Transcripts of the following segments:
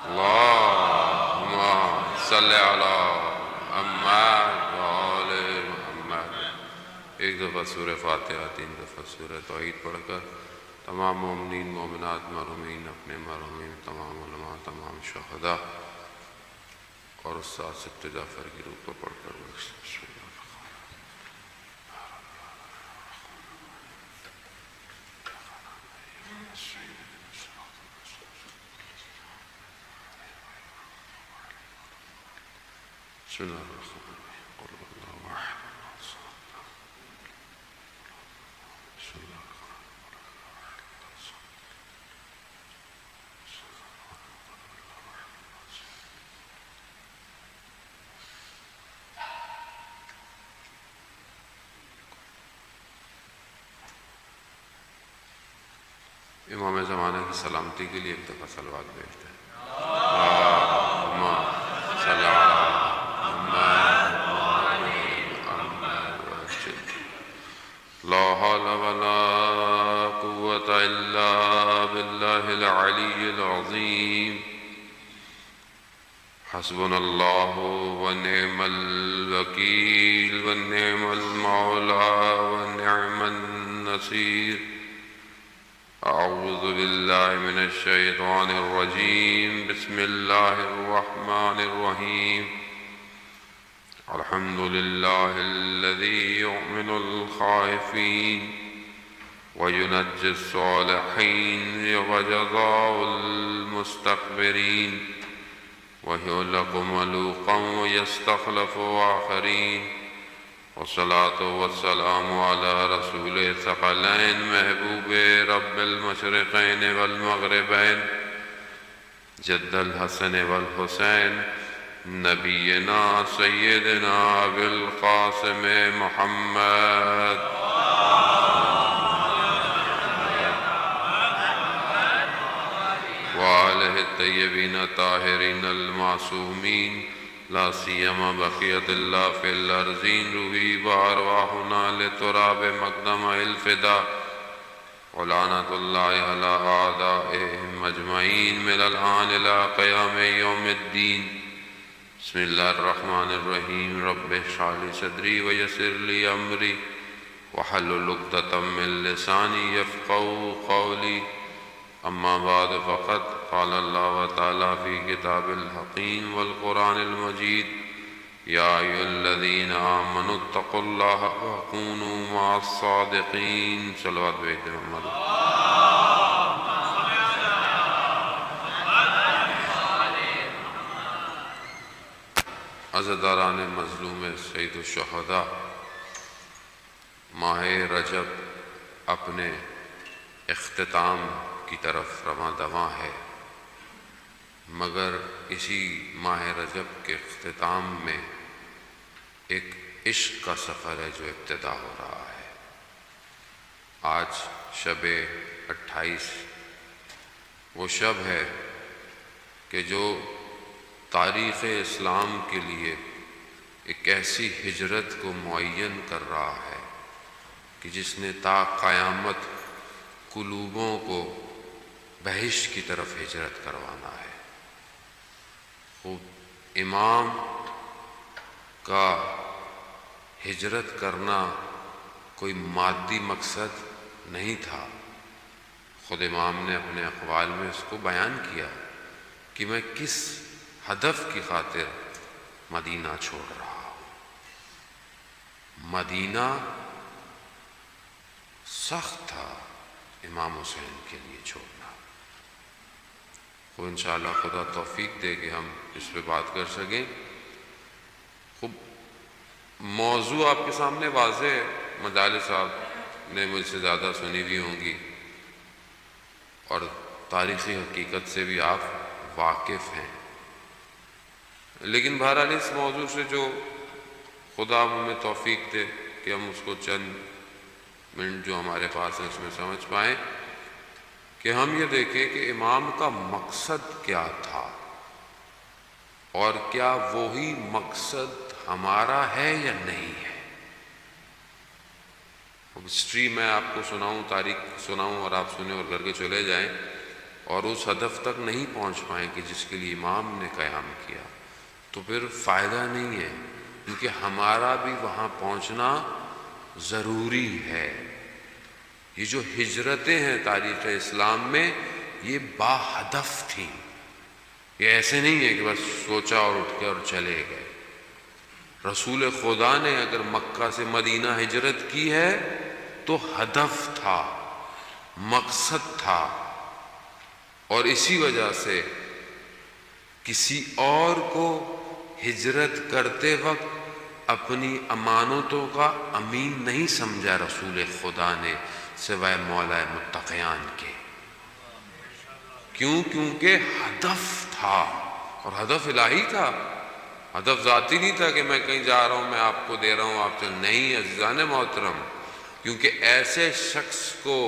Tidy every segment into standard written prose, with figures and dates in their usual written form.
اللہم صلی علی محمد و آل محمد۔ ایک دفعہ سورہ فاتحہ، 3 دفعہ سورہ توحید پڑھ کر تمام مومنین مومنات مرحومین، اپنے مرحومین، تمام علماء، تمام شہداء اور استاد سبت جعفر کی روح کو پڑھ کر بسم اللہ بسم اللہ الرحمن الرحیم قل هو اللہ احد بسم اللہ امام زمانہ کی سلامتی کے لیے ایک دفعہ صلوات بھیجتے ہیں۔ اللہم صلی علی لا حول ولا قوة إلا بالله العلي العظيم حسبنا الله ونعم الوكيل ونعم المولى ونعم النصير أعوذ بالله من الشيطان الرجيم بسم الله الرحمن الرحيم الحمد لله الذي يؤمن الخائفين وينجي الصالحين وجزاء المستكبرين ويهلك ملوكا ويستخلف آخرين والصلاة والسلام على رسول الثقلين محبوب رب المشرقين والمغربين جد الحسن والحسين نبینا سیدنا ابی القاسم محمد وآلہ الطیبین الطاہرین المعصومین لا سیما بقیت اللہ فی الارضین روحی وارواحنا لتراب مقدم الفدا ولعنت اللہ علی اعدائهم اجمعین من الآن الى قیام یوم الدین بسم اللہ الرحمن الرحیم رب اشرح لی صدری ویسر لی امری واحلل عقدۃ من لسانی یفقہوا قولی اما بعد فقد قال اللہ تعالی فی کتاب الحکیم والقرآن المجید یا ایھا الذین آمنوا اتقوا اللہ وکونوا مع الصادقین صلوات بھیجتے محمد عزاداران مظلوم سید الشہداء، ماہ رجب اپنے اختتام کی طرف رواں دواں ہے، مگر اسی ماہ رجب کے اختتام میں ایک عشق کا سفر ہے جو ابتدا ہو رہا ہے۔ آج شب 28 وہ شب ہے کہ جو تاریخ اسلام کے لیے ایک ایسی ہجرت کو معین کر رہا ہے کہ جس نے تا قیامت قلوبوں کو بہشت کی طرف ہجرت کروانا ہے۔ خوب امام کا ہجرت کرنا کوئی مادی مقصد نہیں تھا، خود امام نے اپنے اقوال میں اس کو بیان کیا کہ میں کس ہدف کی خاطر مدینہ چھوڑ رہا ہوں۔ مدینہ سخت تھا امام حسین کے لیے چھوڑنا۔ وہ انشاءاللہ خدا توفیق دے کہ ہم اس پہ بات کر سکیں۔ خوب موضوع آپ کے سامنے واضح ہے، مجالس صاحب نے مجھ سے زیادہ سنی بھی ہوں گی اور تاریخی حقیقت سے بھی آپ واقف ہیں، لیکن بہرحال اس موضوع سے جو خدا ہمیں توفیق دے کہ ہم اس کو چند منٹ جو ہمارے پاس ہیں اس میں سمجھ پائیں، کہ ہم یہ دیکھیں کہ امام کا مقصد کیا تھا اور کیا وہی مقصد ہمارا ہے یا نہیں ہے۔ ہسٹری میں آپ کو سناؤں، تاریخ سناؤں اور آپ سنیں اور گھر کے چلے جائیں اور اس ہدف تک نہیں پہنچ پائیں کہ جس کے لیے امام نے قیام کیا، تو پھر فائدہ نہیں ہے، کیونکہ ہمارا بھی وہاں پہنچنا ضروری ہے۔ یہ جو ہجرتیں ہیں تاریخ اسلام میں، یہ با ہدف تھیں، یہ ایسے نہیں ہے کہ بس سوچا اور اٹھ کے اور چلے گئے۔ رسول خدا نے اگر مکہ سے مدینہ ہجرت کی ہے تو ہدف تھا، مقصد تھا، اور اسی وجہ سے کسی اور کو ہجرت کرتے وقت اپنی امانتوں کا امین نہیں سمجھا رسول خدا نے سوائے مولا متقیان کے۔ کیوں؟ کیونکہ ہدف تھا، اور ہدف الہی تھا، ہدف ذاتی نہیں تھا کہ میں کہیں جا رہا ہوں، میں آپ کو دے رہا ہوں، آپ سے نہیں۔ عزیزان محترم، کیونکہ ایسے شخص کو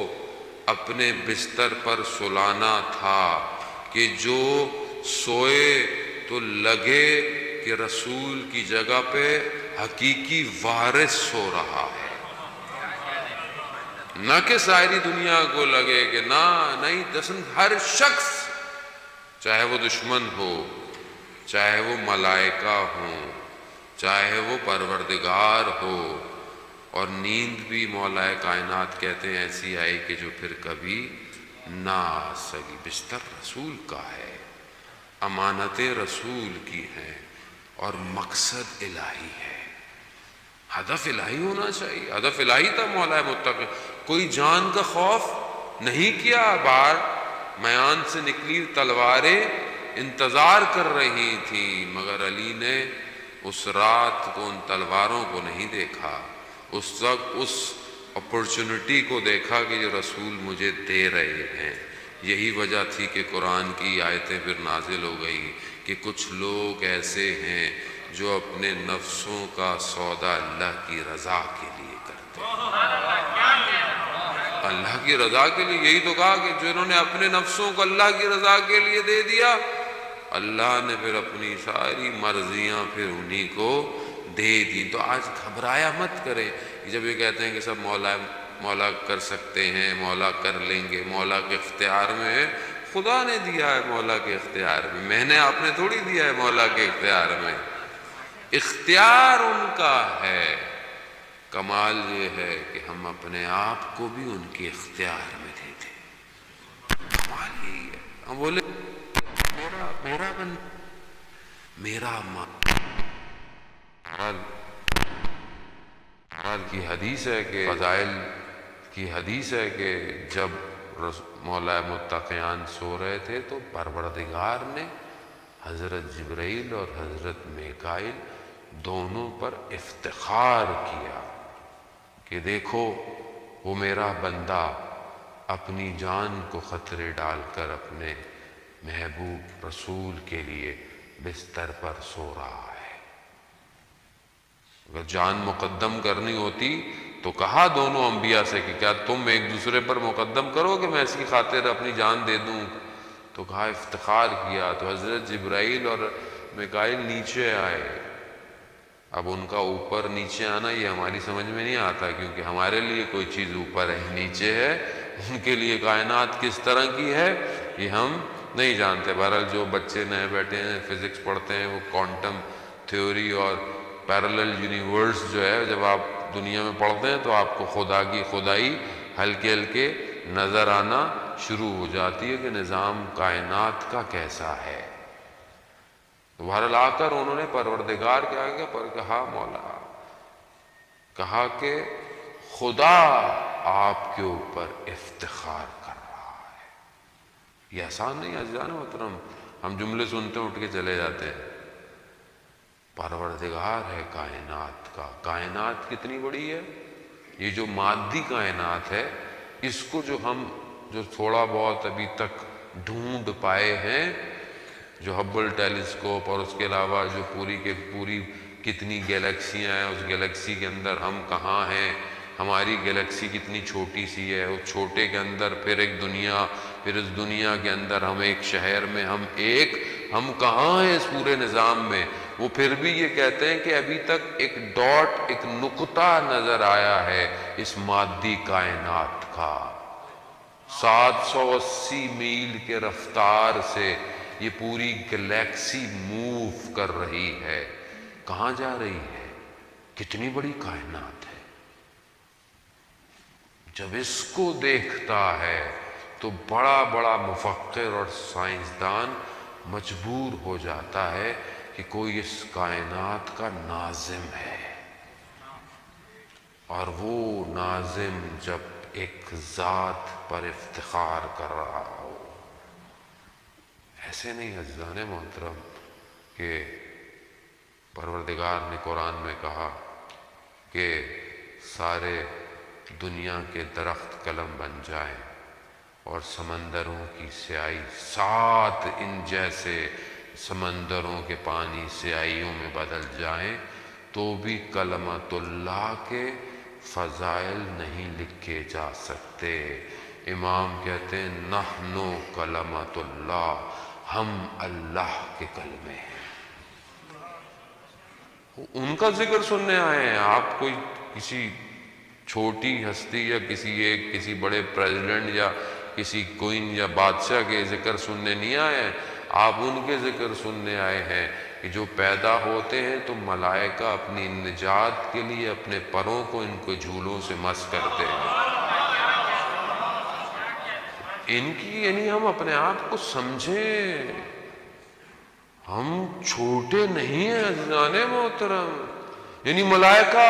اپنے بستر پر سلانا تھا کہ جو سوئے تو لگے کہ رسول کی جگہ پہ حقیقی وارث سو رہا ہے، نہ کہ ساری دنیا کو لگے کہ نہیں، ہر شخص، چاہے وہ دشمن ہو، چاہے وہ ملائکہ ہوں، چاہے وہ پروردگار ہو۔ اور نیند بھی مولا کائنات کہتے ہیں ایسی آئی کہ جو پھر کبھی نہ آ سکی۔ بستر رسول کا ہے، امانتیں رسول کی ہیں، اور مقصد الہی ہے، ہدف الہی ہونا چاہیے۔ ہدف الہی تھا مولا متقی، کوئی جان کا خوف نہیں کیا۔ باہر میان سے نکلی تلواریں انتظار کر رہی تھیں، مگر علی نے اس رات کو ان تلواروں کو نہیں دیکھا، اس وقت اس اپرچونٹی کو دیکھا کہ جو رسول مجھے دے رہے ہیں۔ یہی وجہ تھی کہ قرآن کی آیتیں پھر نازل ہو گئی کہ کچھ لوگ ایسے ہیں جو اپنے نفسوں کا سودا اللہ کی رضا کے لیے کرتے ہیں۔ اللہ کی رضا کے لیے، یہی تو کہا کہ جنہوں نے اپنے نفسوں کو اللہ کی رضا کے لیے دے دیا، اللہ نے پھر اپنی ساری مرضیاں پھر انہی کو دے دی۔ تو آج گھبرایا مت کریں، جب یہ کہتے ہیں کہ سب مولا کر سکتے ہیں، مولا کر لیں گے، مولا کے اختیار میں ہے۔ خدا نے دیا ہے مولا کے اختیار میں، میں نے، آپ نے تھوڑی دیا ہے مولا کے اختیار میں۔ اختیار ان کا ہے، کمال یہ ہے کہ ہم اپنے آپ کو بھی ان کے اختیار میں دے دیں۔ کمال یہی ہے، ہم بولے میرا بندہ، میرا ماں۔ حال کی حدیث ہے کہ فضائل کی حدیث ہے کہ جب مولا متقیان سو رہے تھے تو پروردگار نے حضرت جبرائیل اور حضرت میکائیل دونوں پر افتخار کیا کہ دیکھو وہ میرا بندہ اپنی جان کو خطرے ڈال کر اپنے محبوب رسول کے لیے بستر پر سو رہا ہے۔ اگر جان مقدم کرنی ہوتی تو کہا دونوں انبیاء سے کہ کیا تم ایک دوسرے پر مقدم کرو کہ میں اس کی خاطر اپنی جان دے دوں؟ تو کہا افتخار کیا، تو حضرت جبرائیل اور میکائیل نیچے آئے۔ اب ان کا اوپر نیچے آنا یہ ہماری سمجھ میں نہیں آتا، کیونکہ ہمارے لیے کوئی چیز اوپر ہے نیچے ہے، ان کے لیے کائنات کس طرح کی ہے یہ ہم نہیں جانتے۔ بہرحال جو بچے نئے بیٹھے ہیں فزکس پڑھتے ہیں، وہ کوانٹم تھیوری اور پیرلل یونیورس جو ہے جب آپ دنیا میں پڑھتے ہیں تو آپ کو خدا کی خدائی ہلکے ہلکے نظر آنا شروع ہو جاتی ہے کہ نظام کائنات کا کیسا ہے۔ تو بہرحال آ کر انہوں نے پروردگار کے آگے پر کہا، مولا، کہا کہ خدا آپ کے اوپر افتخار کر رہا ہے۔ یہ آسان نہیں عزیزان محترم، ہم جملے سنتے اٹھ کے چلے جاتے ہیں۔ پروردگار ہے کائنات کا، کائنات کتنی بڑی ہے؟ یہ جو مادی کائنات ہے اس کو جو ہم تھوڑا بہت ابھی تک ڈھونڈ پائے ہیں، جو ہبل ٹیلیسکوپ اور اس کے علاوہ جو پوری کے پوری کتنی گیلیکسیاں ہیں، اس گیلیکسی کے اندر ہم کہاں ہیں، ہماری گیلیکسی کتنی چھوٹی سی ہے، اس چھوٹے کے اندر پھر ایک دنیا، پھر اس دنیا کے اندر ہم ایک شہر میں، ہم کہاں ہیں اس پورے نظام میں۔ وہ پھر بھی یہ کہتے ہیں کہ ابھی تک ایک ڈاٹ، ایک نقطہ نظر آیا ہے اس مادی کائنات کا۔ 780 میل کے رفتار سے یہ پوری گلیکسی موو کر رہی ہے. کہاں جا رہی ہے؟ کتنی بڑی کائنات ہے. جب اس کو دیکھتا ہے تو بڑا بڑا مفکر اور سائنسدان مجبور ہو جاتا ہے کہ کوئی اس کائنات کا ناظم ہے. اور وہ ناظم جب ایک ذات پر افتخار کر رہا ہو. ایسے نہیں عزیزان محترم کہ پروردگار نے قرآن میں کہا کہ سارے دنیا کے درخت قلم بن جائیں اور سمندروں کی سیاہی 7 انچ جیسے سمندروں کے پانی سیاہیوں میں بدل جائیں تو بھی کلمت اللہ کے فضائل نہیں لکھے جا سکتے. امام کہتے ہیں نحن کلمت اللہ، ہم اللہ کے کلمے ہیں. ان کا ذکر سننے آئے ہیں آپ. کوئی کسی چھوٹی ہستی یا کسی بڑے پریزیڈنٹ یا کسی کوئن یا بادشاہ کے ذکر سننے نہیں آئے ہیں. آپ ان کے ذکر سننے آئے ہیں کہ جو پیدا ہوتے ہیں تو ملائکہ اپنی نجات کے لیے اپنے پروں کو ان کو جھولوں سے مس کرتے ہیں. ان کی یعنی ہم اپنے آپ کو سمجھیں، ہم چھوٹے نہیں ہیں عزیزان محترم. یعنی ملائکہ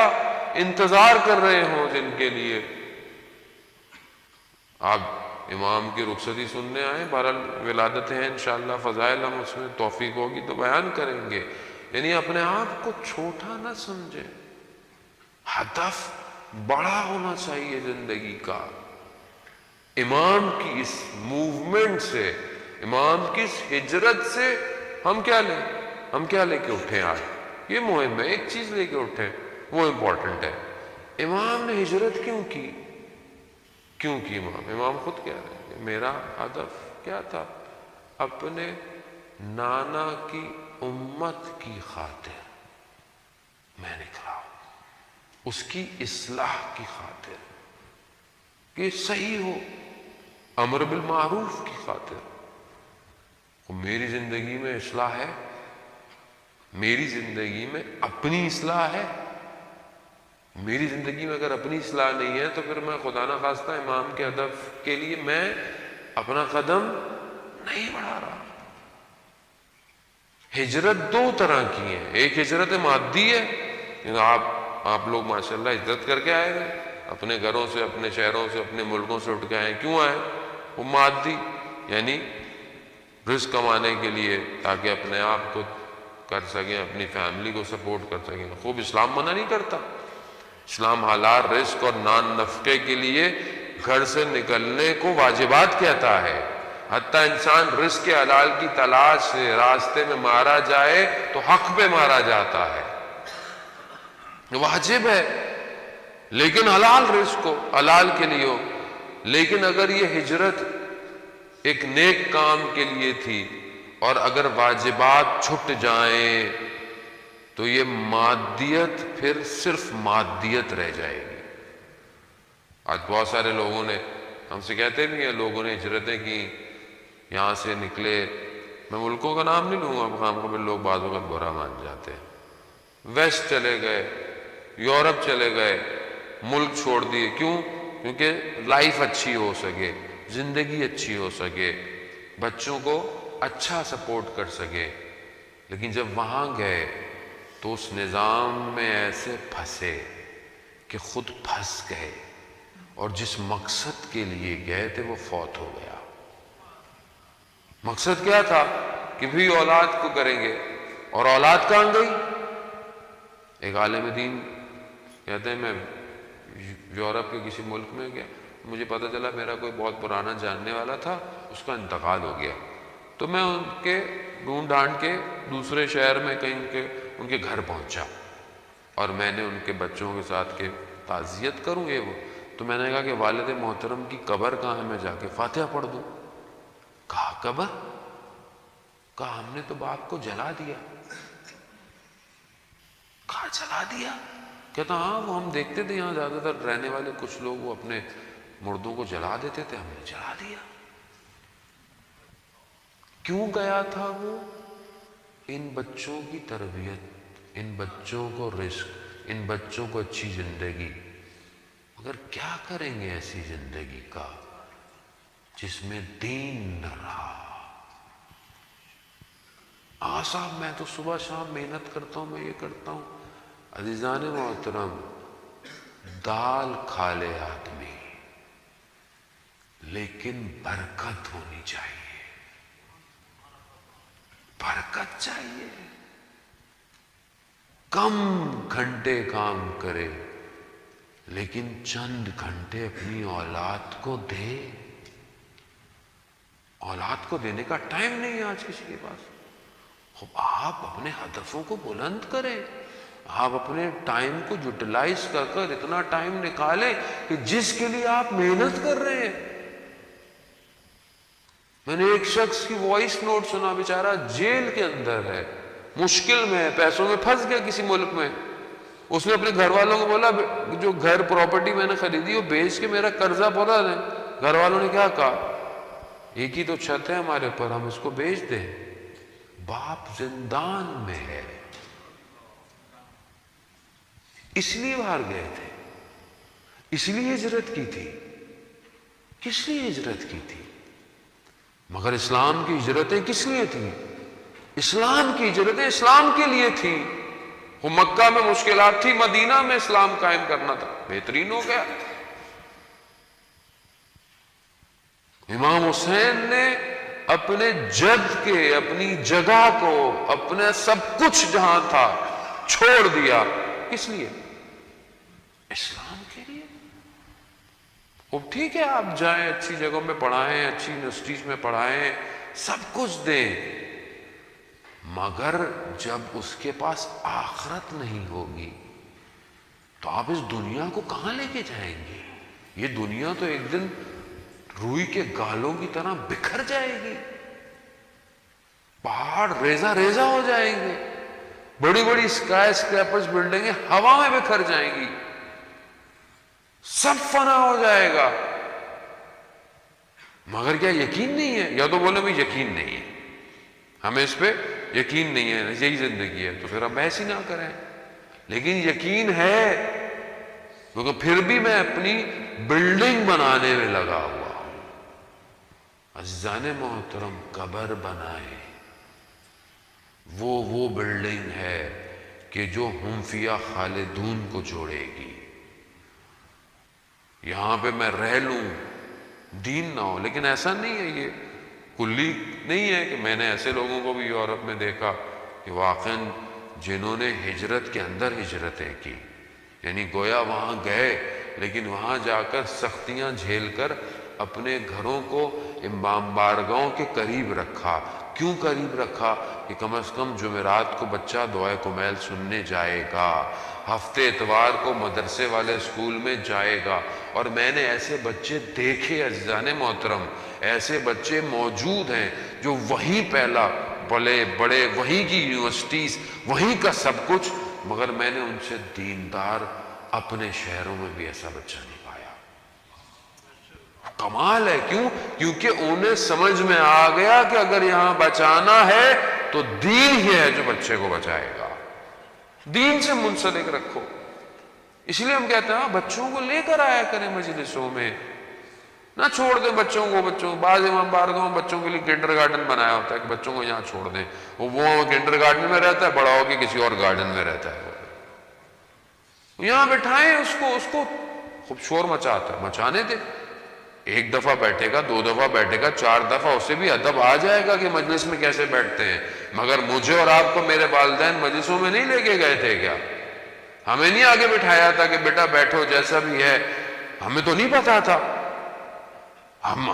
انتظار کر رہے ہوں جن کے لیے. آپ امام کی رخصتی سننے آئیں، بہرحال ولادت ہیں انشاءاللہ، فضائل ہم اس میں توفیق ہوگی تو بیان کریں گے. یعنی اپنے آپ کو چھوٹا نہ سمجھیں، ہدف بڑا ہونا چاہیے زندگی کا. امام کی اس موومنٹ سے، امام کی اس ہجرت سے ہم کیا لے کے اٹھیں آج؟ یہ مہم ہے. ایک چیز لے کے اٹھیں وہ امپورٹنٹ ہے. امام نے ہجرت کیوں کی امام خود کہہ رہے ہیں کہ میرا ہدف کیا تھا؟ اپنے نانا کی امت کی خاطر میں نکلا ہوں، اس کی اصلاح کی خاطر کہ صحیح ہو، امر بالمعروف کی خاطر. میری زندگی میں اصلاح ہے، میری زندگی میں اپنی اصلاح ہے. میری زندگی میں اگر اپنی اصلاح نہیں ہے تو پھر میں خدا نہ خواستہ امام کے ہدف کے لیے میں اپنا قدم نہیں بڑھا رہا. ہجرت 2 طرح کی ہے. ایک ہجرت مادی ہے، آپ لوگ ماشاءاللہ ہجرت کر کے آئے گئے اپنے گھروں سے، اپنے شہروں سے، اپنے ملکوں سے اٹھ کے آئے. کیوں آئے؟ وہ مادی، یعنی رزق کمانے کے لیے تاکہ اپنے آپ کو کر سکیں، اپنی فیملی کو سپورٹ کر سکیں. خوب اسلام منع نہیں کرتا. اسلام حلال رزق اور نان نفقے کے لیے گھر سے نکلنے کو واجبات کہتا ہے. حتیٰ انسان رزق حلال کی تلاش سے راستے میں مارا جائے تو حق پہ مارا جاتا ہے، واجب ہے، لیکن حلال رزق ہو، حلال کے لیے ہو. لیکن اگر یہ ہجرت ایک نیک کام کے لیے تھی اور اگر واجبات چھٹ جائیں تو یہ مادیت پھر صرف مادیت رہ جائے گی. آج بہت سارے لوگوں نے ہم سے کہتے بھی ہیں، لوگوں نے ہجرتیں کی، یہاں سے نکلے، میں ملکوں کا نام نہیں لوں گا خام خبر، لوگ بعض وقت برا مان جاتے ہیں. ویسٹ چلے گئے، یورپ چلے گئے، ملک چھوڑ دیے. کیوں؟ کیونکہ لائف اچھی ہو سکے، زندگی اچھی ہو سکے، بچوں کو اچھا سپورٹ کر سکے. لیکن جب وہاں گئے تو اس نظام میں ایسے پھنسے کہ خود پھنس گئے، اور جس مقصد کے لیے گئے تھے وہ فوت ہو گیا. مقصد کیا تھا؟ کہ بھی اولاد کو کریں گے، اور اولاد کہاں گئی؟ ایک عالم دین کہتے ہیں میں یورپ کے کسی ملک میں گیا، مجھے پتہ چلا میرا کوئی بہت پرانا جاننے والا تھا، اس کا انتقال ہو گیا. تو میں ان کے ڈھونڈ ڈھانڈ کے دوسرے شہر میں کہیں ان کے گھر پہنچا، اور میں نے ان کے بچوں کے ساتھ کے تعزیت کروں یہ وہ. تو میں نے کہا کہ والد محترم کی قبر کہاں ہے، میں جا کے فاتحہ پڑھ دوں. کہا قبر؟ کہا ہم نے تو باپ کو جلا دیا. کہا جلا دیا؟ کہتا ہاں، وہ ہم دیکھتے تھے یہاں زیادہ تر رہنے والے کچھ لوگ وہ اپنے مردوں کو جلا دیتے تھے، ہم نے جلا دیا۔ کیوں گیا تھا وہ؟ ان بچوں کی تربیت، ان بچوں کو رزق، ان بچوں کو اچھی زندگی۔ مگر کیا کریں گے ایسی زندگی کا جس میں دین نہ رہا؟ صاحب میں تو صبح شام محنت کرتا ہوں، میں یہ کرتا ہوں۔ عزیزان محترم، دال کھا لے آدمی لیکن برکت ہونی چاہیے، برکت چاہیے۔ کم گھنٹے کام کرے لیکن چند گھنٹے اپنی اولاد کو دے۔ اولاد کو دینے کا ٹائم نہیں ہے آج کسی کے پاس۔ آپ اپنے ہدفوں کو بلند کریں، آپ اپنے ٹائم کو یوٹیلائز کر کر اتنا ٹائم نکالیں کہ جس کے لیے آپ محنت کر رہے ہیں۔ میں نے ایک شخص کی وائس نوٹ سنا، بیچارہ جیل کے اندر ہے، مشکل میں ہے، پیسوں میں پھنس گیا کسی ملک میں۔ اس نے اپنے گھر والوں کو بولا جو گھر پراپرٹی میں نے خریدی وہ بیچ کے میرا قرضہ پورا دیں۔ گھر والوں نے کیا کہا؟ ایک ہی تو چھت ہے ہمارے اوپر، ہم اس کو بیچ دیں۔ باپ زندان میں ہے، اس لیے باہر گئے تھے، اس لیے ہجرت کی تھی۔ کس لیے ہجرت کی تھی؟ مگر اسلام کی ہجرتیں کس لیے تھیں؟ اسلام کی ہجرتیں اسلام کے لیے تھیں۔ وہ مکہ میں مشکلات تھی، مدینہ میں اسلام قائم کرنا تھا، بہترین ہو گیا۔ امام حسین نے اپنے جد کے، اپنی جگہ کو، اپنے سب کچھ جہاں تھا چھوڑ دیا۔ کس لیے؟ اسلام کے لیے۔ اب ٹھیک ہے آپ جائیں، اچھی جگہوں میں پڑھائیں، اچھی یونیورسٹیز میں پڑھائیں، سب کچھ دیں، مگر جب اس کے پاس آخرت نہیں ہوگی تو آپ اس دنیا کو کہاں لے کے جائیں گے؟ یہ دنیا تو ایک دن روئی کے گالوں کی طرح بکھر جائے گی، پہاڑ ریزہ ریزہ ہو جائیں گے، بڑی بڑی اسکائی اسکریپرز بلڈنگیں ہوا میں بکھر جائیں گی، سب فنا ہو جائے گا۔ مگر کیا یقین نہیں ہے؟ یا تو بولے بھائی یقین نہیں ہے، ہمیں اس پہ یقین نہیں ہے، یہی زندگی ہے، تو پھر ہم بحث ہی نہ کریں۔ لیکن یقین ہے، کیونکہ پھر بھی میں اپنی بلڈنگ بنانے میں لگا ہوا ہوں۔ عزیزان محترم، قبر بنائے، وہ بلڈنگ ہے کہ جو ہم فیہا خالدون کو جوڑے گی۔ یہاں پہ میں رہ لوں، دین نہ ہو، لیکن ایسا نہیں ہے، یہ کلی نہیں ہے کہ میں نے ایسے لوگوں کو بھی یورپ میں دیکھا کہ واقعاً جنہوں نے ہجرت کے اندر ہجرتیں کی، یعنی گویا وہاں گئے لیکن وہاں جا کر سختیاں جھیل کر اپنے گھروں کو امام بارگاہوں کے قریب رکھا۔ کیوں قریب رکھا؟ کہ کم از کم جمعرات کو بچہ دعائے کمیل سننے جائے گا، ہفتے اتوار کو مدرسے والے اسکول میں جائے گا۔ اور میں نے ایسے بچے دیکھے عزیزان محترم، ایسے بچے موجود ہیں جو وہیں پہلا بڑے وہیں کی یونیورسٹیز، وہیں کا سب کچھ، مگر میں نے ان سے دیندار اپنے شہروں میں بھی ایسا بچہ نہیں پایا۔ کمال ہے، کیوں؟ کیونکہ انہیں سمجھ میں آ گیا کہ اگر یہاں بچانا ہے تو دین ہی ہے جو بچے کو بچائے گا۔ دین سے منسلک رکھو۔ اس لیے ہم کہتے ہیں بچوں کو لے کر آیا کریں مجلسوں میں، نہ چھوڑ دیں بچوں کو۔ بعض امام بارگاہوں میں بچوں کے لیے کنڈر گارڈن بنایا ہوتا ہے کہ بچوں کو یہاں چھوڑ دیں، وہ کنڈر گارڈن میں رہتا ہے، بڑا ہو کے کسی اور گارڈن میں رہتا ہے۔ یہاں بٹھائیں اس کو خوب شور مچاتا ہے، مچانے دیں۔ ایک دفعہ بیٹھے گا، 2 دفعہ بیٹھے گا، 4 دفعہ، اسے بھی ادب آ جائے گا کہ مجلس میں کیسے بیٹھتے ہیں۔ مگر مجھے اور آپ کو میرے والدین مجلسوں میں نہیں لے کے گئے تھے کیا؟ ہمیں نہیں آگے بٹھایا تھا کہ بیٹا بیٹھو جیسا بھی ہے؟ ہمیں تو نہیں پتا تھا،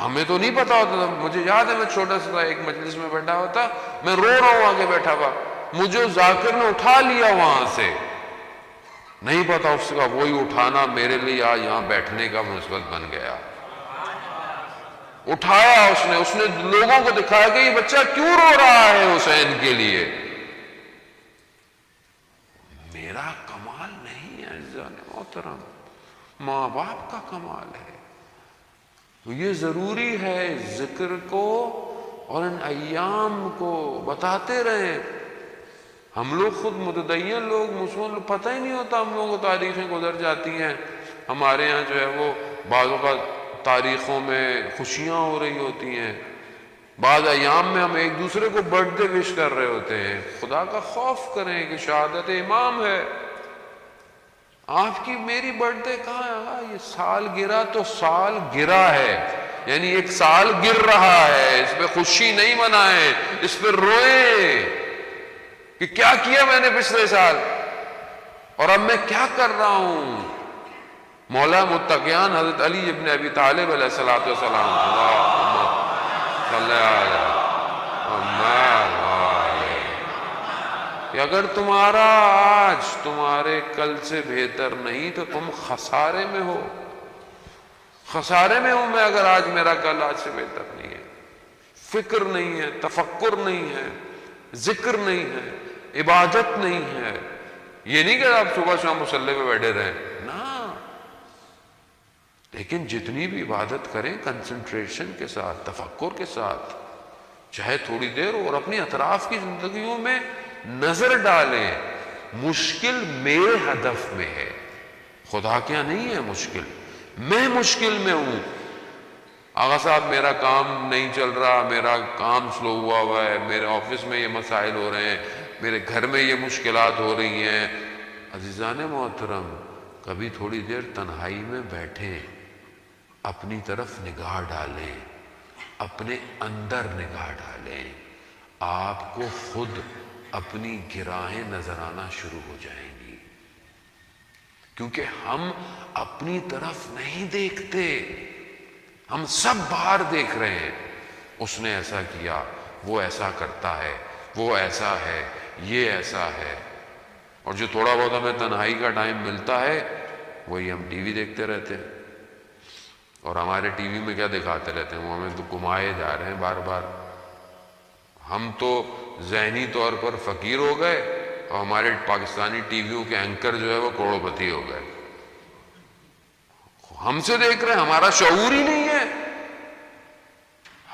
ہمیں تو نہیں پتا ہوتا تھا۔ مجھے یاد ہے میں چھوٹا سا ایک مجلس میں بیٹھا ہوا تھا، میں رو رہا ہوں آگے بیٹھا ہوا، مجھے ذاکر نے اٹھا لیا وہاں سے، نہیں پتا اس کا وہی اٹھانا میرے لیے آج یہاں بیٹھنے کا مناسبت بن گیا۔ اٹھایا اس نے لوگوں کو دکھایا کہ یہ بچہ کیوں رو رہا ہے حسین کے لیے۔ میرا کمال نہیں ہے عزیزان محترم، ماں باپ کا کمال ہے۔ یہ ضروری ہے ذکر کو اور ان ایام کو بتاتے رہیں. ہم لوگ خود متدین لوگ مسلمان لوگ پتہ ہی نہیں ہوتا ہم لوگوں کو تاریخیں گزر جاتی ہیں. ہمارے ہاں جو ہے وہ بعض اوقات تاریخوں میں خوشیاں ہو رہی ہوتی ہیں, بعض ایام میں ہم ایک دوسرے کو برتھ ڈے وش کر رہے ہوتے ہیں. خدا کا خوف کریں کہ شہادت امام ہے. آپ کی میری برتھ ڈے کہاں ہے؟ یہ سال گرا تو سال گرا ہے, یعنی ایک سال گر رہا ہے, اس پہ خوشی نہیں منائیں, اس پہ روئیں کہ کیا کیا میں نے پچھلے سال اور اب میں کیا کر رہا ہوں. مولا متقیان حضرت علی ابن ابی طالب علیہ الصلوۃ والسلام کہ اگر تمہارا آج تمہارے کل سے بہتر نہیں تو تم خسارے میں ہو. خسارے میں ہوں میں اگر آج میرا کل آج سے بہتر نہیں ہے. فکر نہیں ہے, تفکر نہیں ہے, ذکر نہیں ہے, عبادت نہیں ہے. یہ نہیں کہ آپ صبح شام مصلی پہ بیٹھے رہیں نا, لیکن جتنی بھی عبادت کریں کنسنٹریشن کے ساتھ, تفکر کے ساتھ, چاہے تھوڑی دیر ہو, اور اپنی اطراف کی زندگیوں میں نظر ڈالیں. مشکل میرے ہدف میں ہے, خدا کیا نہیں ہے مشکل, میں مشکل میں ہوں. آغا صاحب میرا کام نہیں چل رہا, میرا کام سلو ہوا ہے, میرے آفس میں یہ مسائل ہو رہے ہیں, میرے گھر میں یہ مشکلات ہو رہی ہیں. عزیزان محترم, کبھی تھوڑی دیر تنہائی میں بیٹھیں, اپنی طرف نگاہ ڈالیں, اپنے اندر نگاہ ڈالیں. آپ کو خود اپنی گراہیں نظر آنا شروع ہو جائیں گی, کیونکہ ہم اپنی طرف نہیں دیکھتے, ہم سب باہر دیکھ رہے ہیں. اس نے ایسا کیا, وہ ایسا کرتا ہے, وہ ایسا ہے, یہ ایسا ہے. اور جو تھوڑا بہت ہمیں تنہائی کا ٹائم ملتا ہے وہی ہم ٹی وی دیکھتے رہتے ہیں, اور ہمارے ٹی وی میں کیا دکھاتے رہتے ہیں, وہ ہمیں تو گھمائے جا رہے ہیں بار بار. ہم تو ذہنی طور پر فقیر ہو گئے اور ہمارے پاکستانی ٹی ویوں کے اینکر جو ہے وہ کروڑ پتی ہو گئے. ہم سے دیکھ رہے ہیں, ہمارا شعور ہی نہیں ہے.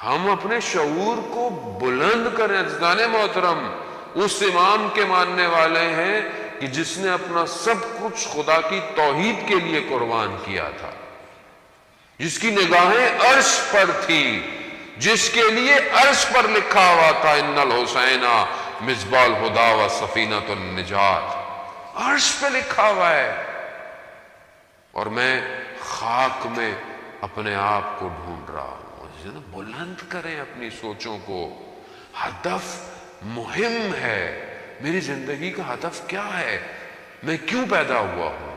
ہم اپنے شعور کو بلند کریں. عزیزان محترم, اس امام کے ماننے والے ہیں کہ جس نے اپنا سب کچھ خدا کی توحید کے لیے قربان کیا تھا, جس کی نگاہیں عرش پر تھی, جس کے لیے عرش پر لکھا ہوا تھا ان الحسین مصباح الہدی و سفینۃ النجات. عرش پہ لکھا ہوا ہے, اور میں خاک میں اپنے آپ کو ڈھونڈ رہا ہوں. بلند کریں اپنی سوچوں کو. ہدف مہم ہے. میری زندگی کا ہدف کیا ہے؟ میں کیوں پیدا ہوا ہوں؟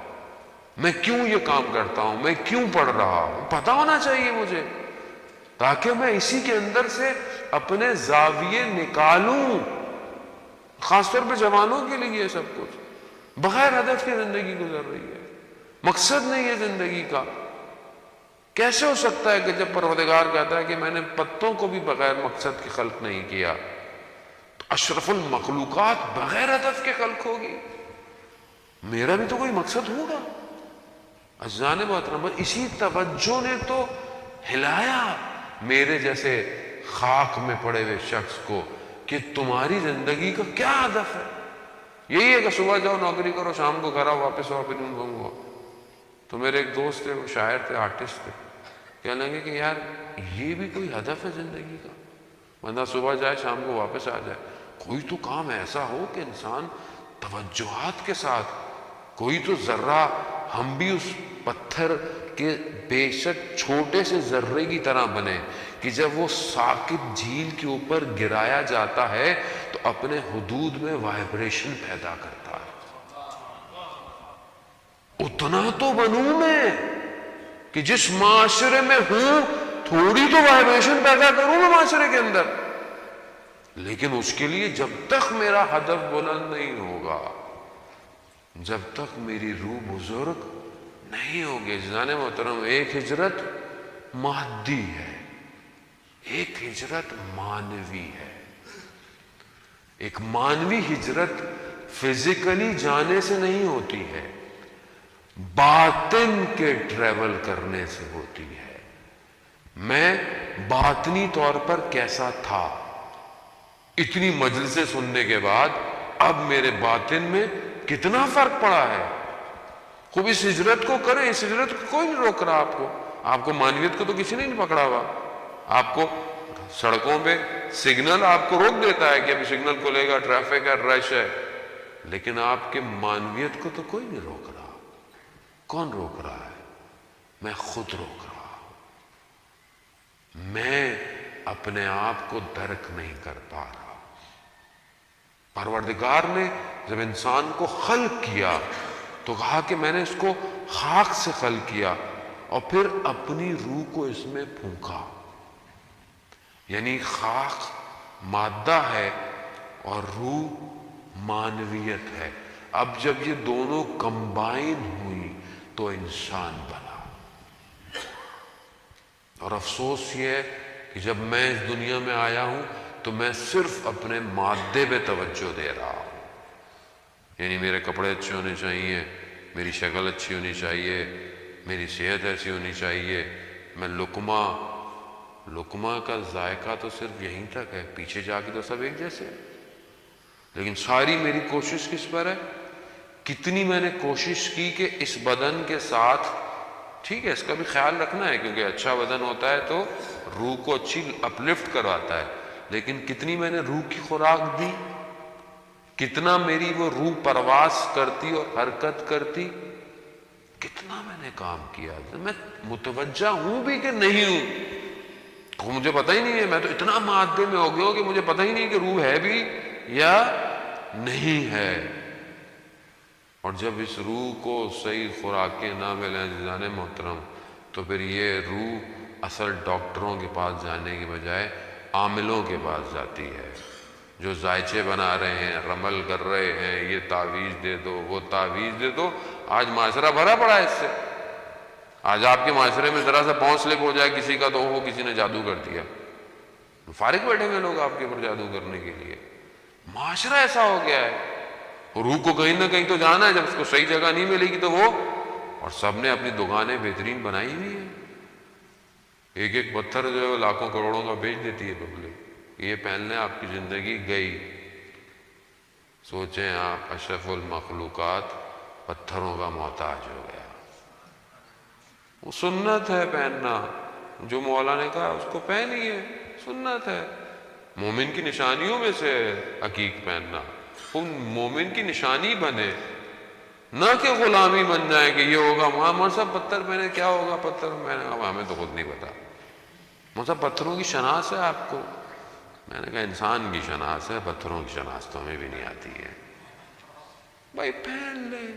میں کیوں یہ کام کرتا ہوں؟ میں کیوں پڑھ رہا ہوں؟ پتہ ہونا چاہیے مجھے, تاکہ میں اسی کے اندر سے اپنے زاویے نکالوں. خاص طور پہ جوانوں کے لیے یہ سب کچھ بغیر ہدف کی زندگی گزر رہی ہے, مقصد نہیں ہے زندگی کا. کیسے ہو سکتا ہے کہ جب پروردگار کہتا ہے کہ میں نے پتوں کو بھی بغیر مقصد کے خلق نہیں کیا, تو اشرف المخلوقات بغیر ہدف کے خلق ہوگی؟ میرا بھی تو کوئی مقصد ہوگا. عزیزان محترم, اسی توجہ نے تو ہلایا میرے جیسے خاک میں پڑے ہوئے شخص کو کہ تمہاری زندگی کا کیا ہدف ہے. یہی ہے کہ صبح جاؤ نوکری کرو, شام کو گھر آؤ, واپس آؤ, پھر گھومو. تو میرے ایک دوست تھے, وہ شاعر تھے, آرٹسٹ تھے, کہنے لگے کہ یار یہ بھی کوئی ہدف ہے زندگی کا؟ بندہ صبح جائے شام کو واپس آ جائے. کوئی تو کام ایسا ہو کہ انسان توجہات کے ساتھ, کوئی تو ذرہ ہم بھی اس پتھر کے بے شک چھوٹے سے ذرے کی طرح بنے کہ جب وہ ثاقب جھیل کے اوپر گرایا جاتا ہے تو اپنے حدود میں وائبریشن پیدا کرتا ہے. اتنا تو بنوں میں کہ جس معاشرے میں ہوں تھوڑی تو وائبریشن پیدا کروں میں معاشرے کے اندر. لیکن اس کے لیے جب تک میرا ہدف بلند نہیں ہوگا, جب تک میری روح بزرگ نہیں ہوگی. جنان محترم, ایک ہجرت مادی ہے, ایک ہجرت مانوی ہے. ایک مانوی ہجرت فزیکلی جانے سے نہیں ہوتی ہے, باطن کے ٹریول کرنے سے ہوتی ہے. میں باطنی طور پر کیسا تھا. اتنی مجلسیں سننے کے بعد اب میرے باطن میں کتنا فرق پڑا ہے. خوب اس ہجرت کو کریں, اس ہجرت کو کوئی نہیں روک رہا آپ کو. آپ کو معنویت کو تو کسی نے نہیں پکڑا ہوا. آپ کو سڑکوں پہ سگنل آپ کو روک دیتا ہے کہ ابھی سگنل کو لے گا, ٹریفک ہے, رش ہے, لیکن آپ کے معنویت کو تو کوئی نہیں روک رہا. کون روک رہا ہے؟ میں خود روک رہا ہوں. میں اپنے آپ کو درک نہیں کر پا رہا. پروردگار نے جب انسان کو خلق کیا تو کہا کہ میں نے اس کو خاک سے خلق کیا اور پھر اپنی روح کو اس میں پھونکا. یعنی خاک مادہ ہے اور روح معنویت ہے. اب جب یہ دونوں کمبائن ہوئی تو انسان بنا. اور افسوس یہ ہے کہ جب میں اس دنیا میں آیا ہوں تو میں صرف اپنے مادے پہ توجہ دے رہا ہوں. یعنی میرے کپڑے اچھے ہونے چاہیے, میری شکل اچھی ہونی چاہیے, میری صحت ایسی ہونی چاہیے. میں لقمہ کا ذائقہ تو صرف یہیں تک ہے, پیچھے جا کے تو سب ایک جیسے ہیں. لیکن ساری میری کوشش کس پر ہے؟ کتنی میں نے کوشش کی کہ اس بدن کے ساتھ, ٹھیک ہے اس کا بھی خیال رکھنا ہے کیونکہ اچھا بدن ہوتا ہے تو روح کو اچھی اپلفٹ کرواتا ہے, لیکن کتنی میں نے روح کی خوراک دی, کتنا میری وہ روح پرواز کرتی اور حرکت کرتی, کتنا میں نے کام کیا. میں متوجہ ہوں بھی کہ نہیں ہوں, مجھے پتہ ہی نہیں ہے. میں تو اتنا مادے میں ہو گیا ہوں کہ مجھے پتہ ہی نہیں کہ روح ہے بھی یا نہیں ہے. اور جب اس روح کو صحیح خوراکیں نہ ملیں عزیزان محترم, تو پھر یہ روح اصل ڈاکٹروں کے پاس جانے کے بجائے عاملوں کے پاس جاتی ہے, جو ذائچے بنا رہے ہیں, رمل کر رہے ہیں, یہ تعویذ دے دو, وہ تعویذ دے دو. آج معاشرہ بھرا پڑا ہے اس سے. آج آپ کے معاشرے میں ذرا سا پاؤں سلپ ہو جائے کسی کا تو وہ کسی نے جادو کر دیا. فارغ بیٹھے ہوئے لوگ آپ کے اوپر جادو کرنے کے لیے. معاشرہ ایسا ہو گیا ہے. روح کو کہیں نہ کہیں تو جانا ہے, جب اس کو صحیح جگہ نہیں ملے گی تو وہ, اور سب نے اپنی دکانیں بہترین بنائی ہوئی ہیں. ایک ایک پتھر جو ہے لاکھوں کروڑوں کا بیچ دیتی ہے پبلک. یہ پہن لیں آپ کی زندگی گئی. سوچیں آپ اشرف المخلوقات پتھروں کا محتاج ہو گیا. وہ سنت ہے پہننا, جو مولا نے کہا اس کو پہنیے, سنت ہے. مومن کی نشانیوں میں سے عقیق پہننا, وہ مومن کی نشانی بنے, نہ کہ غلامی بن جائے کہ یہ ہوگا. وہاں صاحب پتھر پہنے کیا ہوگا, پتھر میں نے کہا ہمیں تو خود نہیں پتا. صاحب پتھروں کی شناخت ہے آپ کو. میں نے کہا انسان کی شناخت ہے, پتھروں کی شناخت تو ہمیں بھی نہیں آتی ہے. بھائی پہن لیں,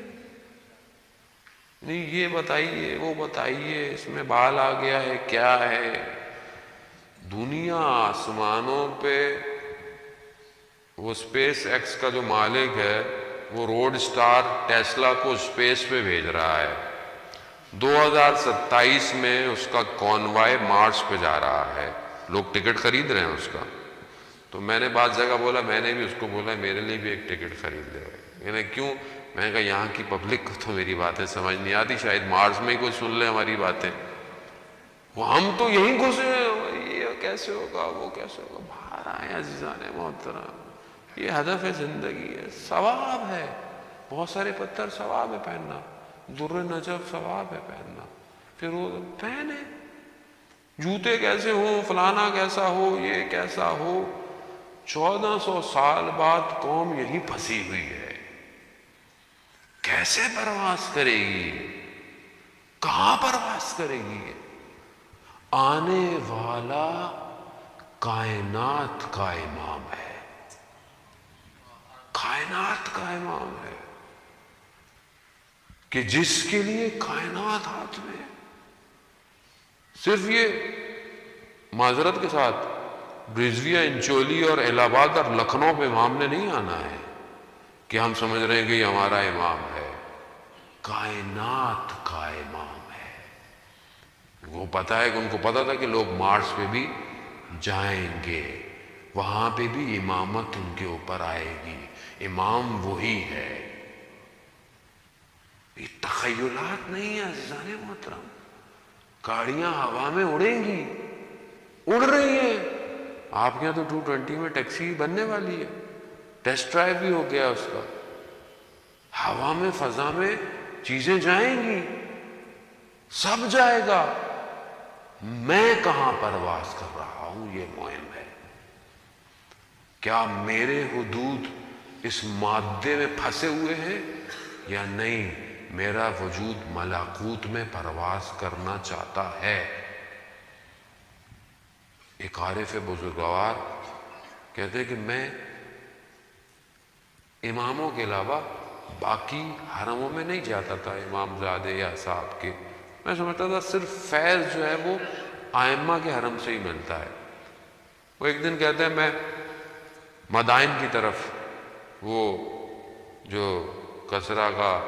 نہیں یہ بتائیے وہ بتائیے, اس میں بال آ گیا ہے کیا ہے. دنیا آسمانوں پہ وہ اسپیس ایکس کا جو مالک ہے وہ روڈ سٹار ٹیسلا کو اسپیس پہ بھیج رہا ہے. 2027 میں اس کا کانوائے مارس پہ جا رہا ہے. لوگ ٹکٹ خرید رہے ہیں اس کا. تو میں نے بعض جگہ بولا, میں نے بھی اس کو بولا میرے لیے بھی ایک ٹکٹ خرید لے. یعنی کیوں؟ میں نے کہا یہاں کی پبلک کو تو میری باتیں سمجھ نہیں آتی, شاید مارس میں ہی کوئی سن لے ہماری باتیں. وہ ہم تو یہیں گھسے ہیں, یہ کیسے ہوگا وہ کیسے ہوگا. باہر آئے عزیزان محترم, یہ ہدف ہے زندگی ہے, ثواب ہے. بہت سارے پتھر ثواب ہے پہننا, در نجف ثواب ہے پہننا. پھر وہ پہنے, جوتے کیسے ہوں, فلانا کیسا ہو, یہ کیسا ہو. 1400 سال بعد قوم یہی پھنسی ہوئی ہے. کیسے پرواز کرے گی, کہاں پرواز کرے گی. آنے والا کائنات کا امام ہے, کائنات کا امام ہے, کہ جس کے لیے کائنات ہاتھ میں. صرف یہ معذرت کے ساتھ رضویہ, انچولی اور الہ آباد اور لکھنؤ پہ امام نے نہیں آنا ہے کہ ہم سمجھ رہے ہیں کہ یہ ہمارا امام ہے. کائنات کا امام ہے. وہ پتہ ہے کہ ان کو پتہ تھا کہ لوگ مارس پہ بھی جائیں گے, وہاں پہ بھی امامت ان کے اوپر آئے گی. امام وہی ہے. یہ تخیلات نہیں ہیں عزیزان محترم. گاڑیاں ہوا میں اڑیں گی, اڑ رہی ہیں. آپ کے یہاں تو 220 میں ٹیکسی بننے والی ہے، ٹیسٹ ڈرائیو بھی ہو گیا اس کا. ہوا میں، فضا میں چیزیں جائیں گی، سب جائے گا. میں کہاں پرواز کر رہا ہوں یہ مہم ہے. کیا میرے حدود اس مادے میں پھنسے ہوئے ہیں یا نہیں؟ میرا وجود ملکوت میں پرواز کرنا چاہتا ہے. ایک عارف بزرگوار کہتے ہیں کہ میں اماموں کے علاوہ باقی حرموں میں نہیں جاتا تھا، امام زادے یا صاحب کے. میں سمجھتا تھا صرف فیض جو ہے وہ ائمہ کے حرم سے ہی ملتا ہے. وہ ایک دن کہتے ہیں میں مدائن کی طرف، وہ جو کسرا کا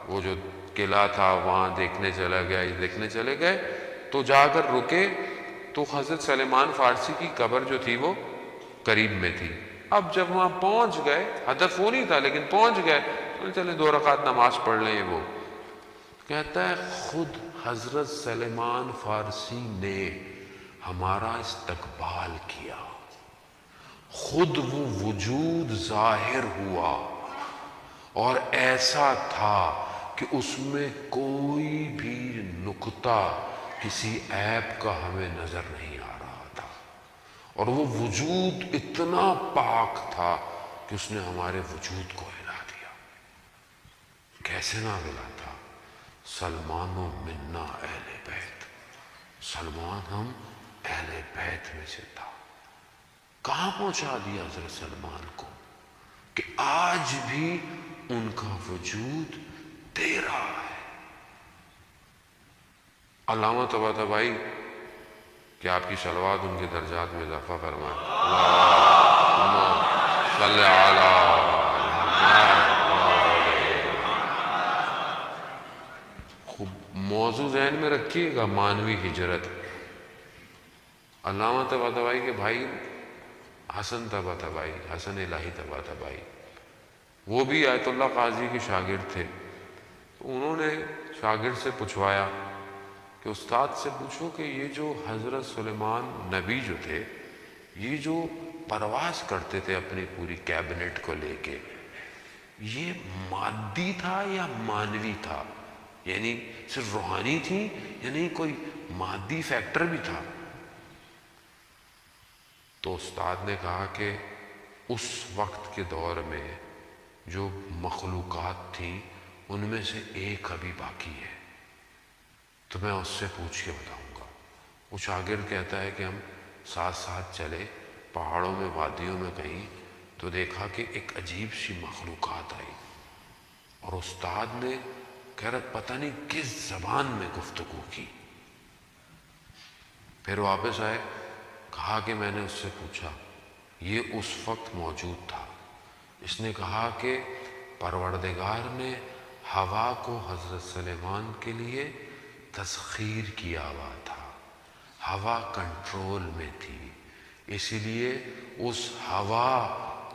وہ جو قلعہ تھا وہاں دیکھنے چلا گیا، یہ دیکھنے چلے گئے تو جا کر رکے تو حضرت سلیمان فارسی کی قبر جو تھی وہ قریب میں تھی. اب جب وہاں پہنچ گئے، ہدف وہ نہیں تھا لیکن پہنچ گئے، چلے 2 رکعت نماز پڑھ لیں. وہ کہتا ہے خود حضرت سلیمان فارسی نے ہمارا استقبال کیا، خود وہ وجود ظاہر ہوا اور ایسا تھا کہ اس میں کوئی بھی نقطہ کسی عیب کا ہمیں نظر نہیں آ رہا تھا، اور وہ وجود اتنا پاک تھا کہ اس نے ہمارے وجود کو ہلا دیا. کیسے نہ ہلا تھا؟ سلمان و منا اہل بیت، سلمان ہم اہل بیت میں سے تھا. کہاں پہنچا دیا حضرت سلمان کو کہ آج بھی ان کا وجود دے رہا ہے. علامہ طباطبائی کہ آپ کی صلوات ان کے درجات میں اضافہ فرمائے. اللہم صلی علی خوب موضوع ذہن میں رکھیے گا، مانوی ہجرت. علامہ طباطبائی کے بھائی حسن طباطبائی، حسن الہی طباطبائی، وہ بھی آیت اللہ قاضی کے شاگرد تھے. تو انہوں نے شاگرد سے پوچھوایا کہ استاد سے پوچھو کہ یہ جو حضرت سلیمان نبی جو تھے، یہ جو پرواز کرتے تھے اپنی پوری کیبنٹ کو لے کے، یہ مادی تھا یا مانوی تھا؟ یعنی صرف روحانی تھی یا نہیں کوئی مادی فیکٹر بھی تھا؟ تو استاد نے کہا کہ اس وقت کے دور میں جو مخلوقات تھیں ان میں سے ایک ابھی باقی ہے، تو میں اس سے پوچھ کے بتاؤں گا. وہ شاگرد کہتا ہے کہ ہم ساتھ ساتھ چلے پہاڑوں میں، وادیوں میں کہیں، تو دیکھا کہ ایک عجیب سی مخلوقات آئی، اور استاد نے کہہ رہا پتہ نہیں کس زبان میں گفتگو کی. پھر واپس آئے، کہا کہ میں نے اس سے پوچھا، یہ اس وقت موجود تھا. اس نے کہا کہ پروردگار نے ہوا کو حضرت سلیمان کے لیے تسخیر کیا ہوا تھا، ہوا کنٹرول میں تھی، اسی لیے اس ہوا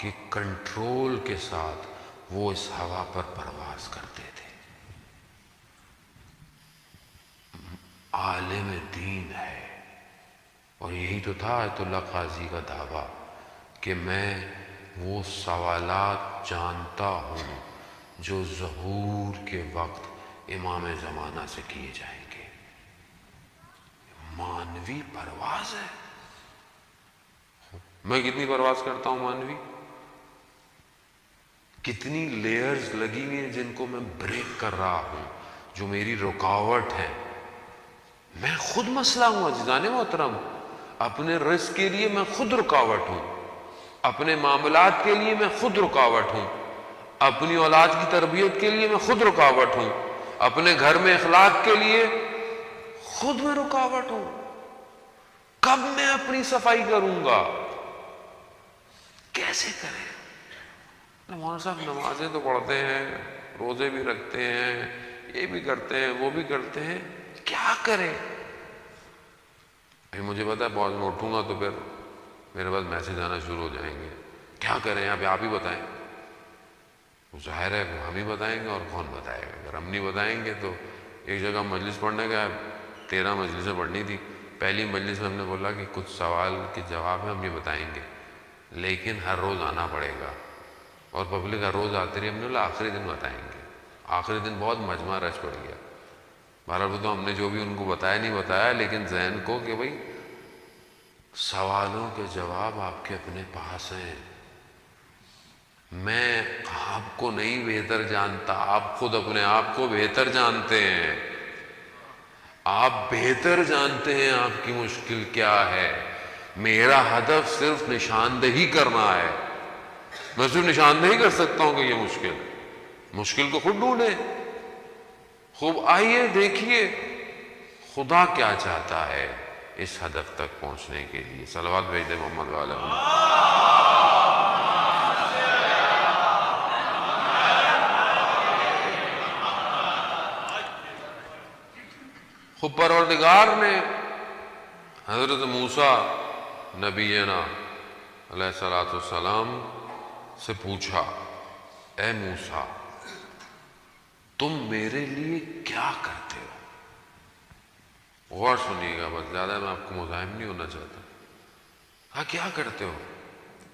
کے کنٹرول کے ساتھ وہ اس ہوا پر پرواز کرتے تھے. عالم دین ہے، اور یہی تو تھا آیت اللہ قاضی کا دعویٰ کہ میں وہ سوالات جانتا ہوں جو ظہور کے وقت امام زمانہ سے کیے جائیں گے. مانوی پرواز ہے. میں کتنی پرواز کرتا ہوں مانوی؟ کتنی لیئرز لگی ہوئی ہیں جن کو میں بریک کر رہا ہوں، جو میری رکاوٹ ہے. میں خود مسئلہ ہوں عزیزان محترم. اپنے رزق کے لیے میں خود رکاوٹ ہوں، اپنے معاملات کے لیے میں خود رکاوٹ ہوں، اپنی اولاد کی تربیت کے لیے میں خود رکاوٹ ہوں، اپنے گھر میں اخلاق کے لیے خود میں رکاوٹ ہوں. کب میں اپنی صفائی کروں گا؟ کیسے کریں؟ مولانا صاحب نمازیں تو پڑھتے ہیں، روزے بھی رکھتے ہیں، یہ بھی کرتے ہیں، وہ بھی کرتے ہیں، کیا کریں؟ مجھے پتا ہے بہت میں اٹھوں گا تو پھر میرے پاس میسج آنا شروع ہو جائیں گے، کیا کریں یہاں پہ آپ ہی بتائیں. ظاہر ہے ہم ہی بتائیں گے، اور کون بتائے گا؟ اگر ہم نہیں بتائیں گے تو ایک جگہ مجلس پڑھنے کا 13 مجلسیں پڑھنی تھی، پہلی مجلس میں ہم نے بولا کہ کچھ سوال کے جواب ہیں ہم یہ بتائیں گے، لیکن ہر روز آنا پڑے گا، اور پبلک ہر روز آتی رہی. ہم نے بولا آخری دن بتائیں گے. آخری دن بہت مجمع رش پڑ گیا. بہرحال وہ تو ہم نے جو بھی ان کو بتایا نہیں بتایا، لیکن ذہن کو کہ بھائی سوالوں کے جواب آپ کے اپنے پاس ہیں. میں آپ کو نہیں بہتر جانتا، آپ خود اپنے آپ کو بہتر جانتے ہیں. آپ بہتر جانتے ہیں آپ کی مشکل کیا ہے. میرا ہدف صرف نشاندہی کرنا ہے. میں صرف نشاندہی کر سکتا ہوں کہ یہ مشکل کو خود ڈھونڈیں. خوب آئیے دیکھیے خدا کیا چاہتا ہے اس ہدف تک پہنچنے کے لیے. صلوات بھیج دیں محمد وعلی محمد. خود پروردگار نے حضرت موسیٰ نبینا علیہ السلام سے پوچھا، اے موسیٰ تم میرے لیے کیا کرتے ہو؟ غور سنیے گا، بس زیادہ میں آپ کو مزاحم نہیں ہونا چاہتا. کہا کیا کرتے ہو؟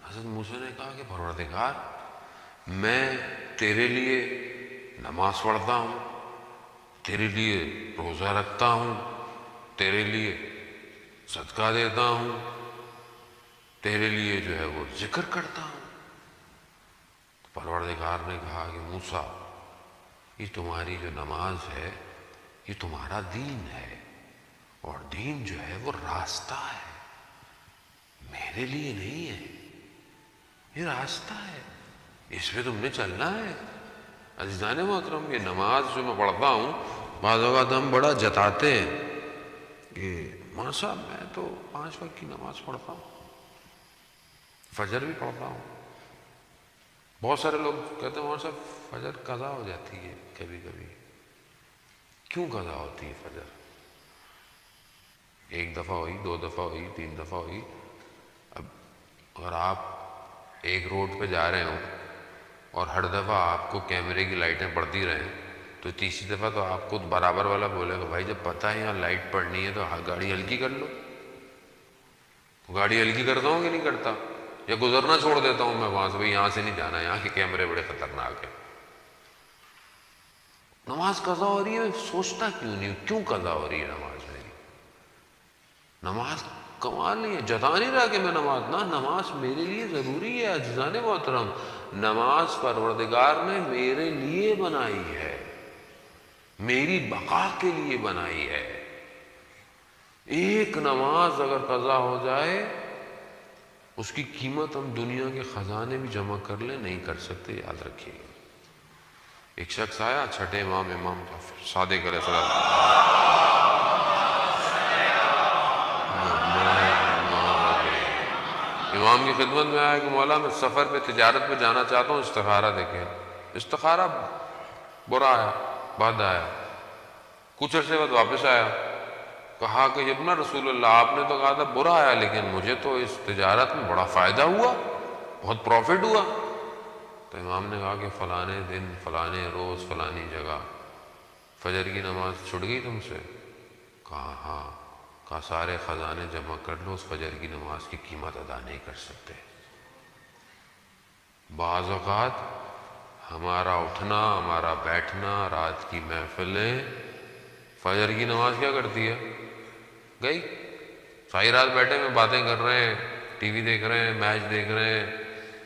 حضرت موسیٰ نے کہا کہ پروردگار میں تیرے لیے نماز پڑھتا ہوں، تیرے لیے روزہ رکھتا ہوں، تیرے لیے صدقہ دیتا ہوں، تیرے لیے جو ہے وہ ذکر کرتا ہوں. پروردگار نے کہا کہ موسیٰ یہ تمہاری جو نماز ہے یہ تمہارا دین ہے، اور دین جو ہے وہ راستہ ہے، میرے لیے نہیں ہے. یہ راستہ ہے، اس پہ تم نے چلنا ہے. عزیزان محترم، یہ نماز جو میں پڑھتا ہوں بعض اوقات ہم بڑا جتاتے ہیں کہ ماں صاحب میں تو 5 وقت کی نماز پڑھتا ہوں، فجر بھی پڑھتا ہوں. بہت سارے لوگ کہتے ہیں ماں صاحب فجر قضا ہو جاتی ہے کبھی کبھی. کیوں قضا ہوتی ہے فجر؟ 1 دفعہ ہوئی، 2 دفعہ ہوئی، 3 دفعہ ہوئی. اب اگر آپ ایک روڈ پہ جا رہے ہوں اور ہر دفعہ آپ کو کیمرے کی لائٹیں پڑتی رہیں تو تیسری دفعہ تو آپ کو برابر والا بولے گا بھائی جب پتہ ہے یہاں لائٹ پڑنی ہے تو گاڑی ہلکی کر لو. گاڑی ہلکی کرتا ہوں کہ نہیں کرتا؟ یا گزرنا چھوڑ دیتا ہوں میں وہاں سے، بھائی یہاں سے نہیں جانا، یہاں کے کیمرے بڑے خطرناک ہیں. نماز قضا ہو رہی ہے، سوچتا کیوں نہیں کیوں قضا ہو رہی ہے نماز میری؟ نماز کمال نہیں ہے، جتا نہیں رہا کہ میں نماز میرے لیے ضروری ہے. عزیزان محترم، نماز پروردگار نے میرے لیے بنائی ہے، میری بقا کے لیے بنائی ہے. ایک نماز اگر قضا ہو جائے اس کی قیمت ہم دنیا کے خزانے بھی جمع کر لیں نہیں کر سکتے، یاد رکھیے گا. ایک شخص آیا، چھٹے امام صادق علیہ السلام امام کی خدمت میں آیا کہ مولا میں سفر پہ تجارت پہ جانا چاہتا ہوں، استخارہ دیکھیں. استخارہ برا آیا، بد آیا. کچھ عرصے بعد واپس آیا، کہا کہ ابن رسول اللہ آپ نے تو کہا تھا برا آیا، لیکن مجھے تو اس تجارت میں بڑا فائدہ ہوا، بہت پروفٹ ہوا. تو امام نے کہا کہ فلانے دن فلانے روز فلانی جگہ فجر کی نماز چھٹ گئی تم سے؟ کہا ہاں. کہا سارے خزانے جمع کر لو، اس فجر کی نماز کی قیمت ادا نہیں کر سکتے. بعض اوقات ہمارا اٹھنا، ہمارا بیٹھنا، رات کی محفلیں فجر کی نماز کیا کرتی ہے؟ گئی. ساری رات بیٹھے میں باتیں کر رہے ہیں، ٹی وی دیکھ رہے ہیں، میچ دیکھ رہے ہیں،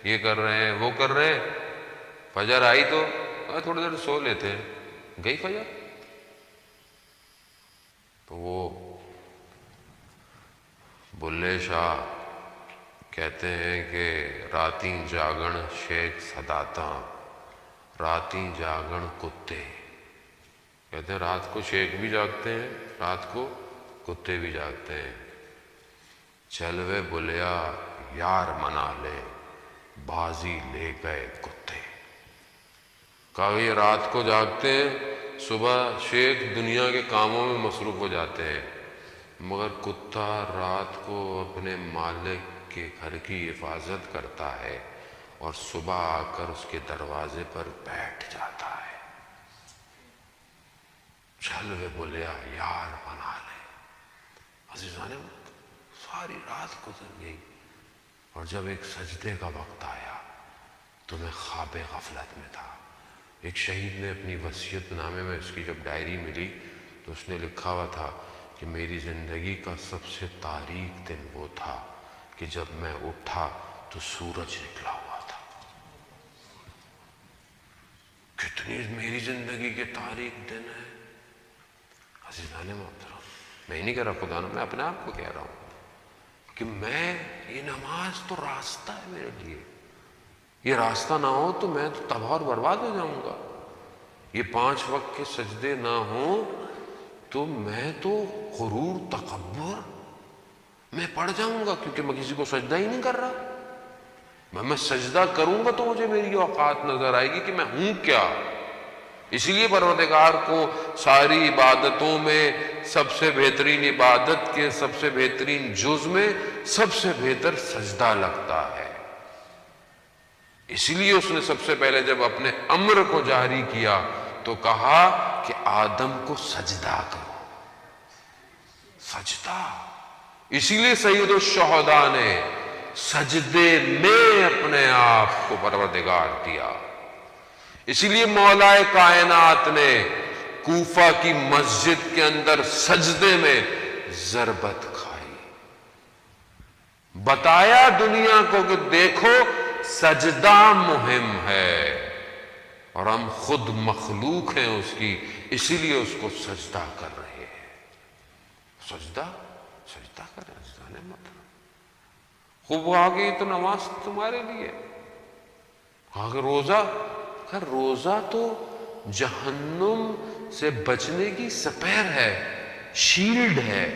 یہ کر رہے ہیں وہ کر رہے ہیں. فجر آئی تو تھوڑی دیر سو لیتے ہیں، گئی فجر. تو وہ بلے شاہ کہتے ہیں کہ راتیں جاگن شیخ صداتاں، راتیں جاگن کتے. کہتے ہیں رات کو شیخ بھی جاگتے ہیں، رات کو کتے بھی جاگتے ہیں. چلوے بلیا یار منا لے، بازی لے گئے کتے. کہا یہ رات کو جاگتے ہیں، صبح شیخ دنیا کے کاموں میں مصروف ہو جاتے ہیں، مگر کتا رات کو اپنے مالک کے گھر کی حفاظت کرتا ہے اور صبح آ کر اس کے دروازے پر بیٹھ جاتا ہے. چل وے بولیا یار بنا لے. عزیزان ساری رات گزر گئی، اور جب ایک سجدے کا وقت آیا تو میں خواب غفلت میں تھا۔ ایک شہید نے اپنی وصیت نامے میں اس کی جب ڈائری ملی تو اس نے لکھا ہوا تھا کہ میری زندگی کا سب سے تاریک دن وہ تھا کہ جب میں اٹھا تو سورج نکلا ہوا تھا۔ کتنی میری زندگی کے تاریک دن ہے عزیزان محترم۔ میں نہیں کہہ رہا خدا نے، میں اپنے آپ کو کہہ رہا ہوں کہ یہ نماز تو راستہ ہے میرے لیے، یہ راستہ نہ ہو تو میں تو تباہ اور برباد ہو جاؤں گا۔ یہ 5 وقت کے سجدے نہ ہوں تو میں تو غرور تکبر میں پڑ جاؤں گا، کیونکہ میں کسی کو سجدہ ہی نہیں کر رہا۔ میں سجدہ کروں گا تو مجھے میری اوقات نظر آئے گی کہ میں ہوں کیا۔ اس لیے پروردگار کو ساری عبادتوں میں سب سے بہترین عبادت کے سب سے بہترین جز میں سب سے بہتر سجدہ لگتا ہے۔ اس لیے اس نے سب سے پہلے جب اپنے امر کو جاری کیا تو کہا کہ آدم کو سجدہ کرو، سجدہ۔ اسی لیے سید الشہداء نے سجدے میں اپنے آپ کو پروردگار دیا۔ اسی لیے مولا کائنات نے کوفہ کی مسجد کے اندر سجدے میں ضربت کھائی، بتایا دنیا کو کہ دیکھو سجدہ مہم ہے، اور ہم خود مخلوق ہیں اس کی، اسی لیے اس کو سجدہ کر رہے ہیں۔ سجدہ کریں خوب آگے تو نماز تمہارے لیے، آگے روزہ تو جہنم سے بچنے کی سپیر ہے، شیلڈ ہے۔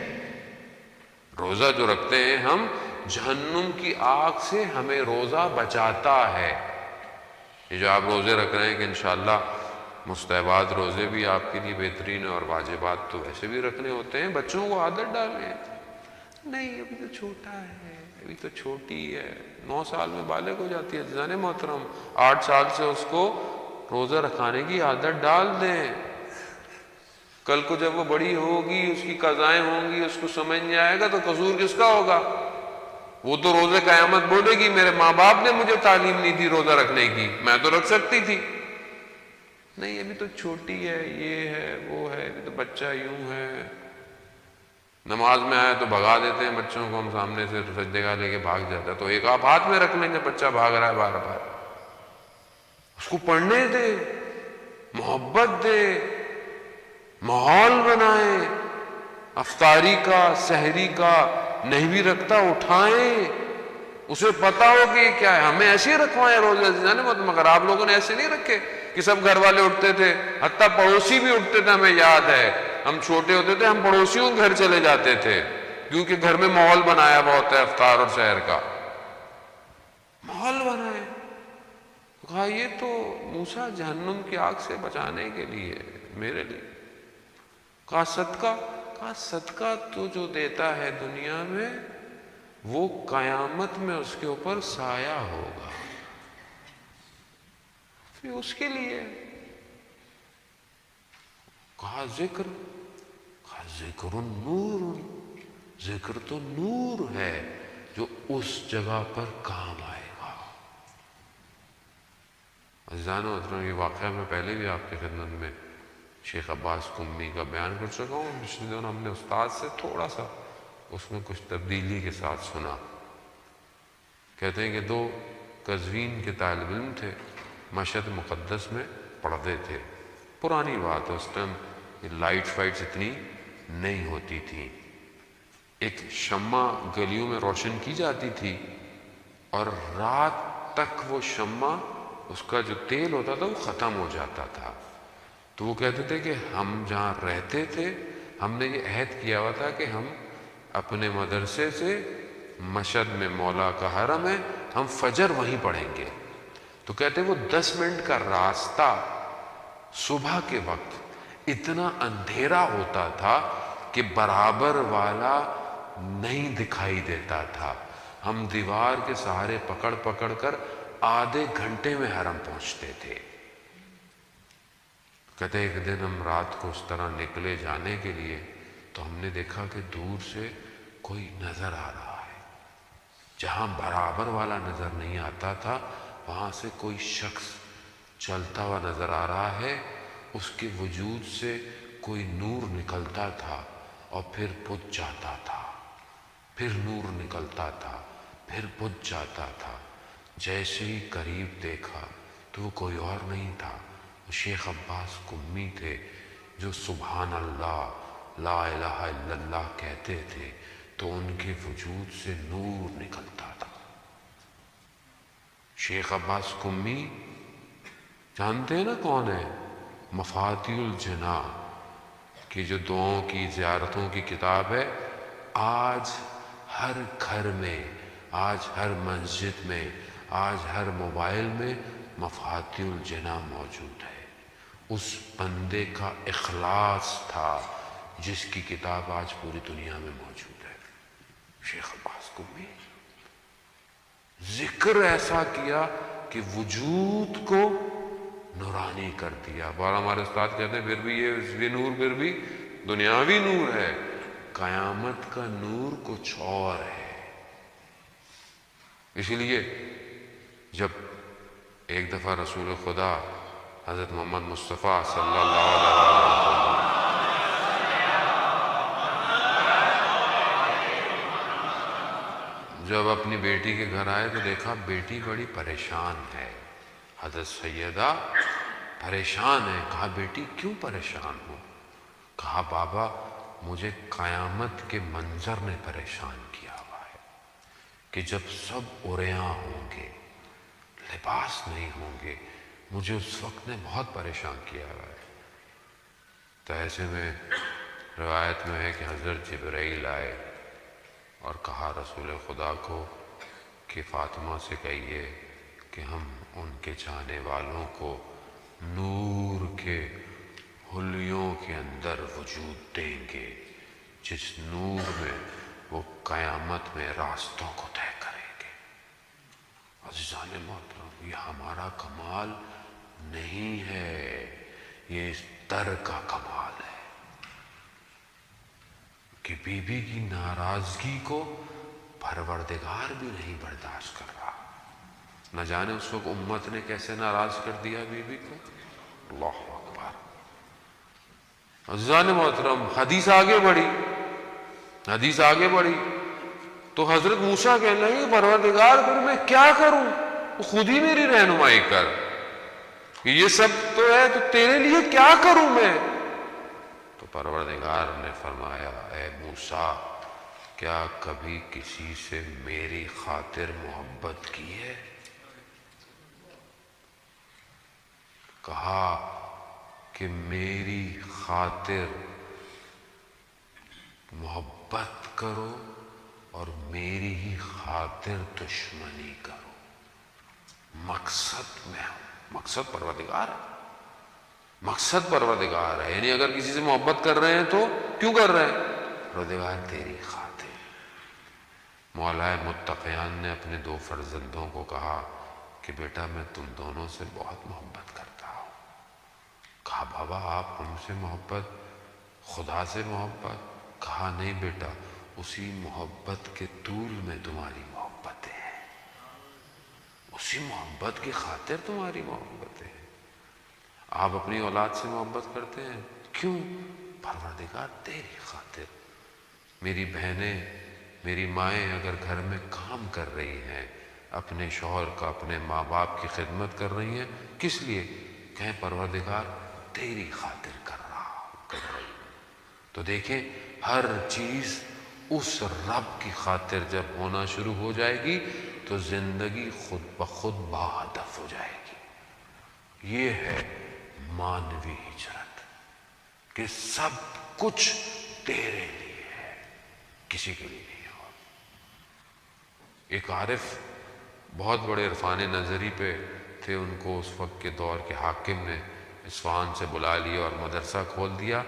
روزہ جو رکھتے ہیں ہم، جہنم کی آگ سے ہمیں روزہ بچاتا ہے۔ یہ جو آپ روزے رکھ رہے ہیں کہ انشاءاللہ مستحبات روزے بھی آپ کے لیے بہترین ہے، اور واجبات تو ایسے بھی رکھنے ہوتے ہیں۔ بچوں کو عادت ڈالیں، نہیں ابھی تو چھوٹا ہے، ابھی تو چھوٹی ہے، 9 سال میں بالغ ہو جاتی ہے۔ جان محترم 8 سال سے اس کو روزہ رکھانے کی عادت ڈال دیں۔ کل کو جب وہ بڑی ہوگی، اس کی قضائیں ہوں گی، اس کو سمجھ نہیں آئے گا تو قصور کس کا ہوگا؟ وہ تو روزے قیامت بولے گی میرے ماں باپ نے مجھے تعلیم نہیں دی روزہ رکھنے کی، میں تو رکھ سکتی تھی۔ نہیں ابھی تو چھوٹی ہے، یہ ہے وہ ہے، ابھی تو بچہ یوں ہے۔ نماز میں آئے تو بھگا دیتے ہیں بچوں کو ہم سامنے سے، تو سجدے کا لے کے بھاگ جاتا ہے، تو ایک آپ ہاتھ میں رکھ لیں گے، بچہ بھاگ رہا ہے بار بار، اس کو پڑھنے دے، محبت دے، ماحول بنائیں۔ افطاری کا، سحری کا نہیں بھی رکھتا اٹھائیں، اسے پتا ہو کہ یہ کیا ہے۔ ہمیں ایسے ہی رکھوائیں روزے عزیزان، مگر آپ لوگوں نے ایسے نہیں رکھے کہ سب گھر والے اٹھتے تھے، حتیٰ پڑوسی بھی اٹھتے تھے۔ ہمیں یاد ہے ہم چھوٹے ہوتے تھے، ہم پڑوسیوں کے گھر چلے جاتے تھے، کیونکہ گھر میں ماحول بنایا بہت ہے افطار اور سحر کا، ماحول بنائے۔ کہا یہ تو موسیٰ جہنم کی آگ سے بچانے کے لیے، میرے لیے۔ کہا صدقہ تو جو دیتا ہے دنیا میں وہ قیامت میں اس کے اوپر سایہ ہوگا، پھر اس کے لیے۔ کہا ذکر نور، ذکر تو نور ہے جو اس جگہ پر کام آئے گا۔ عزیزان و محترم، یہ واقعہ میں پہلے بھی آپ کی خدمت میں شیخ عباس قمی کا بیان کر چکا ہوں۔ پچھلے دن ہم نے استاد سے تھوڑا سا اس میں کچھ تبدیلی کے ساتھ سنا۔ کہتے ہیں کہ 2 قزوین کے طالب علم تھے، مشہد مقدس میں پڑھتے تھے۔ پرانی بات ہے، اس ٹائم لائٹ فائٹس اتنی نہیں ہوتی تھی۔ ایک شمع گلیوں میں روشن کی جاتی تھی، اور رات تک وہ شمع، اس کا جو تیل ہوتا تھا وہ ختم ہو جاتا تھا۔ تو وہ کہتے تھے کہ ہم جہاں رہتے تھے، ہم نے یہ عہد کیا ہوا تھا کہ ہم اپنے مدرسے سے، مشہد میں مولا کا حرم ہے، ہم فجر وہیں پڑھیں گے۔ تو کہتے وہ 10 منٹ کا راستہ صبح کے وقت اتنا اندھیرا ہوتا تھا کہ برابر والا نہیں دکھائی دیتا تھا۔ ہم دیوار کے سہارے پکڑ پکڑ کر آدھے گھنٹے میں حرم پہنچتے تھے۔ کہتے ایک دن ہم رات کو اس طرح نکلے جانے کے لیے، تو ہم نے دیکھا کہ دور سے کوئی نظر آ رہا ہے، جہاں برابر والا نظر نہیں آتا تھا وہاں سے کوئی شخص چلتا ہوا نظر آ رہا ہے، اس کے وجود سے کوئی نور نکلتا تھا اور پھر بجھ جاتا تھا، پھر نور نکلتا تھا، پھر بجھ جاتا تھا۔ جیسے ہی قریب دیکھا تو وہ کوئی اور نہیں تھا، وہ شیخ عباس قمی تھے، جو سبحان اللہ لا الہ الا اللہ کہتے تھے تو ان کے وجود سے نور نکلتا تھا۔ شیخ عباس قمی جانتے ہیں نا کون ہے؟ مفاتیح الجناح کی جو دعاؤں کی زیارتوں کی کتاب ہے، آج ہر گھر میں، آج ہر مسجد میں، آج ہر موبائل میں مفاتیح الجناح موجود ہے۔ اس بندے کا اخلاص تھا جس کی کتاب آج پوری دنیا میں موجود ہے، شیخ عباس قمی۔ ذکر ایسا کیا کہ وجود کو نورانی کر دیا۔ بار ہمارے استاد کہتے ہیں پھر بھی یہ نور پھر بھی دنیاوی نور ہے، قیامت کا نور کچھ اور ہے۔ اسی لیے جب ایک دفعہ رسول خدا حضرت محمد مصطفیٰ صلی اللہ علیہ وسلم جب اپنی بیٹی کے گھر آئے تو دیکھا بیٹی بڑی پریشان ہے، حضرت سیدہ پریشان ہے۔ کہا بیٹی کیوں پریشان ہو؟ کہا بابا مجھے قیامت کے منظر نے پریشان کیا ہوا ہے کہ جب سب عریاں ہوں گے، لباس نہیں ہوں گے، مجھے اس وقت نے بہت پریشان کیا ہوا ہے۔ تو ایسے میں روایت میں ہے کہ حضرت جبرائیل آئے اور کہا رسول خدا کو کہ فاطمہ سے کہیے کہ ہم ان کے چاہنے والوں کو نور کے حلیوں کے اندر وجود دیں گے، جس نور میں وہ قیامت میں راستوں کو طے کریں گے۔ عزیزان محترم، یہ ہمارا کمال نہیں ہے، یہ اس در کا کمال ہے کہ بی بی کی ناراضگی کو پروردگار بھی نہیں برداشت کر رہا۔ نہ جانے اس وقت امت نے کیسے ناراض کر دیا بی بی کو۔ اللہ اکبر۔ عزیزان محترم، حدیث آگے بڑھی تو حضرت موسیٰ کہنے لگے پروردگار پھر میں کیا کروں، خود ہی میری رہنمائی کر، یہ سب تو ہے تو تیرے لیے کیا کروں میں؟ تو پروردگار نے فرمایا اے موسیٰ کیا کبھی کسی سے میری خاطر محبت کی ہے؟ کہا کہ میری خاطر محبت کرو اور میری ہی خاطر دشمنی کرو۔ مقصد پروردگار ہے، یعنی اگر کسی سے محبت کر رہے ہیں تو کیوں کر رہے ہیں؟ پروردگار تیری خاطر۔ مولا متقیان نے اپنے 2 فرزندوں کو کہا کہ بیٹا میں تم دونوں سے بہت محبت کرتا ہوں۔ کہا بابا آپ ہم سے محبت، خدا سے محبت؟ کہا نہیں بیٹا، اسی محبت کے طول میں تمہاری محبتیں ہیں، اسی محبت کی خاطر تمہاری محبتیں ہیں۔ آپ اپنی اولاد سے محبت کرتے ہیں کیوں؟ پروردگار تیری خاطر۔ میری بہنیں، میری مائیں اگر گھر میں کام کر رہی ہیں، اپنے شوہر کا، اپنے ماں باپ کی خدمت کر رہی ہیں، کس لیے؟ کہیں پروردگار تیری خاطر کر رہی ہوں۔ تو دیکھیں ہر چیز اس رب کی خاطر جب ہونا شروع ہو جائے گی تو زندگی خود بخود باہدف ہو جائے گی۔ یہ ہے مانوی ہجرت کہ سب کچھ تیرے لیے ہے، کسی کے لیے نہیں ہو۔ ایک عارف بہت بڑے عرفان نظری پہ تھے، ان کو اس وقت کے دور کے حاکم نے اصفہان سے بلا لیا اور مدرسہ کھول دیا۔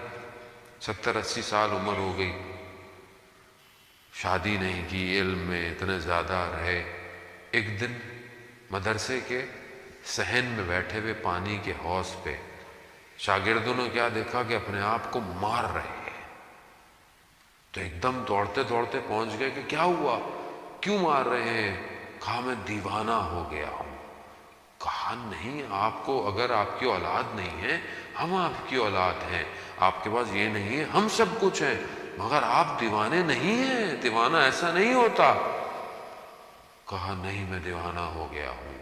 70-80 سال عمر ہو گئی، شادی نہیں کی، علم میں اتنے زیادہ رہے۔ ایک دن مدرسے کے صحن میں بیٹھے ہوئے پانی کے حوض پہ شاگردوں نے کیا دیکھا کہ اپنے آپ کو مار رہے ہیں۔ تو ایک دم دوڑتے دوڑتے پہنچ گئے کہ کیا ہوا، کیوں مار رہے ہیں؟ کہا میں دیوانہ ہو گیا ہوں۔ کہا نہیں، آپ کو اگر آپ کی اولاد نہیں ہے، ہم آپ کی اولاد ہیں، آپ کے پاس یہ نہیں ہے، ہم سب کچھ ہیں، مگر آپ دیوانے نہیں ہیں، دیوانہ ایسا نہیں ہوتا۔ کہا نہیں، میں دیوانہ ہو گیا ہوں۔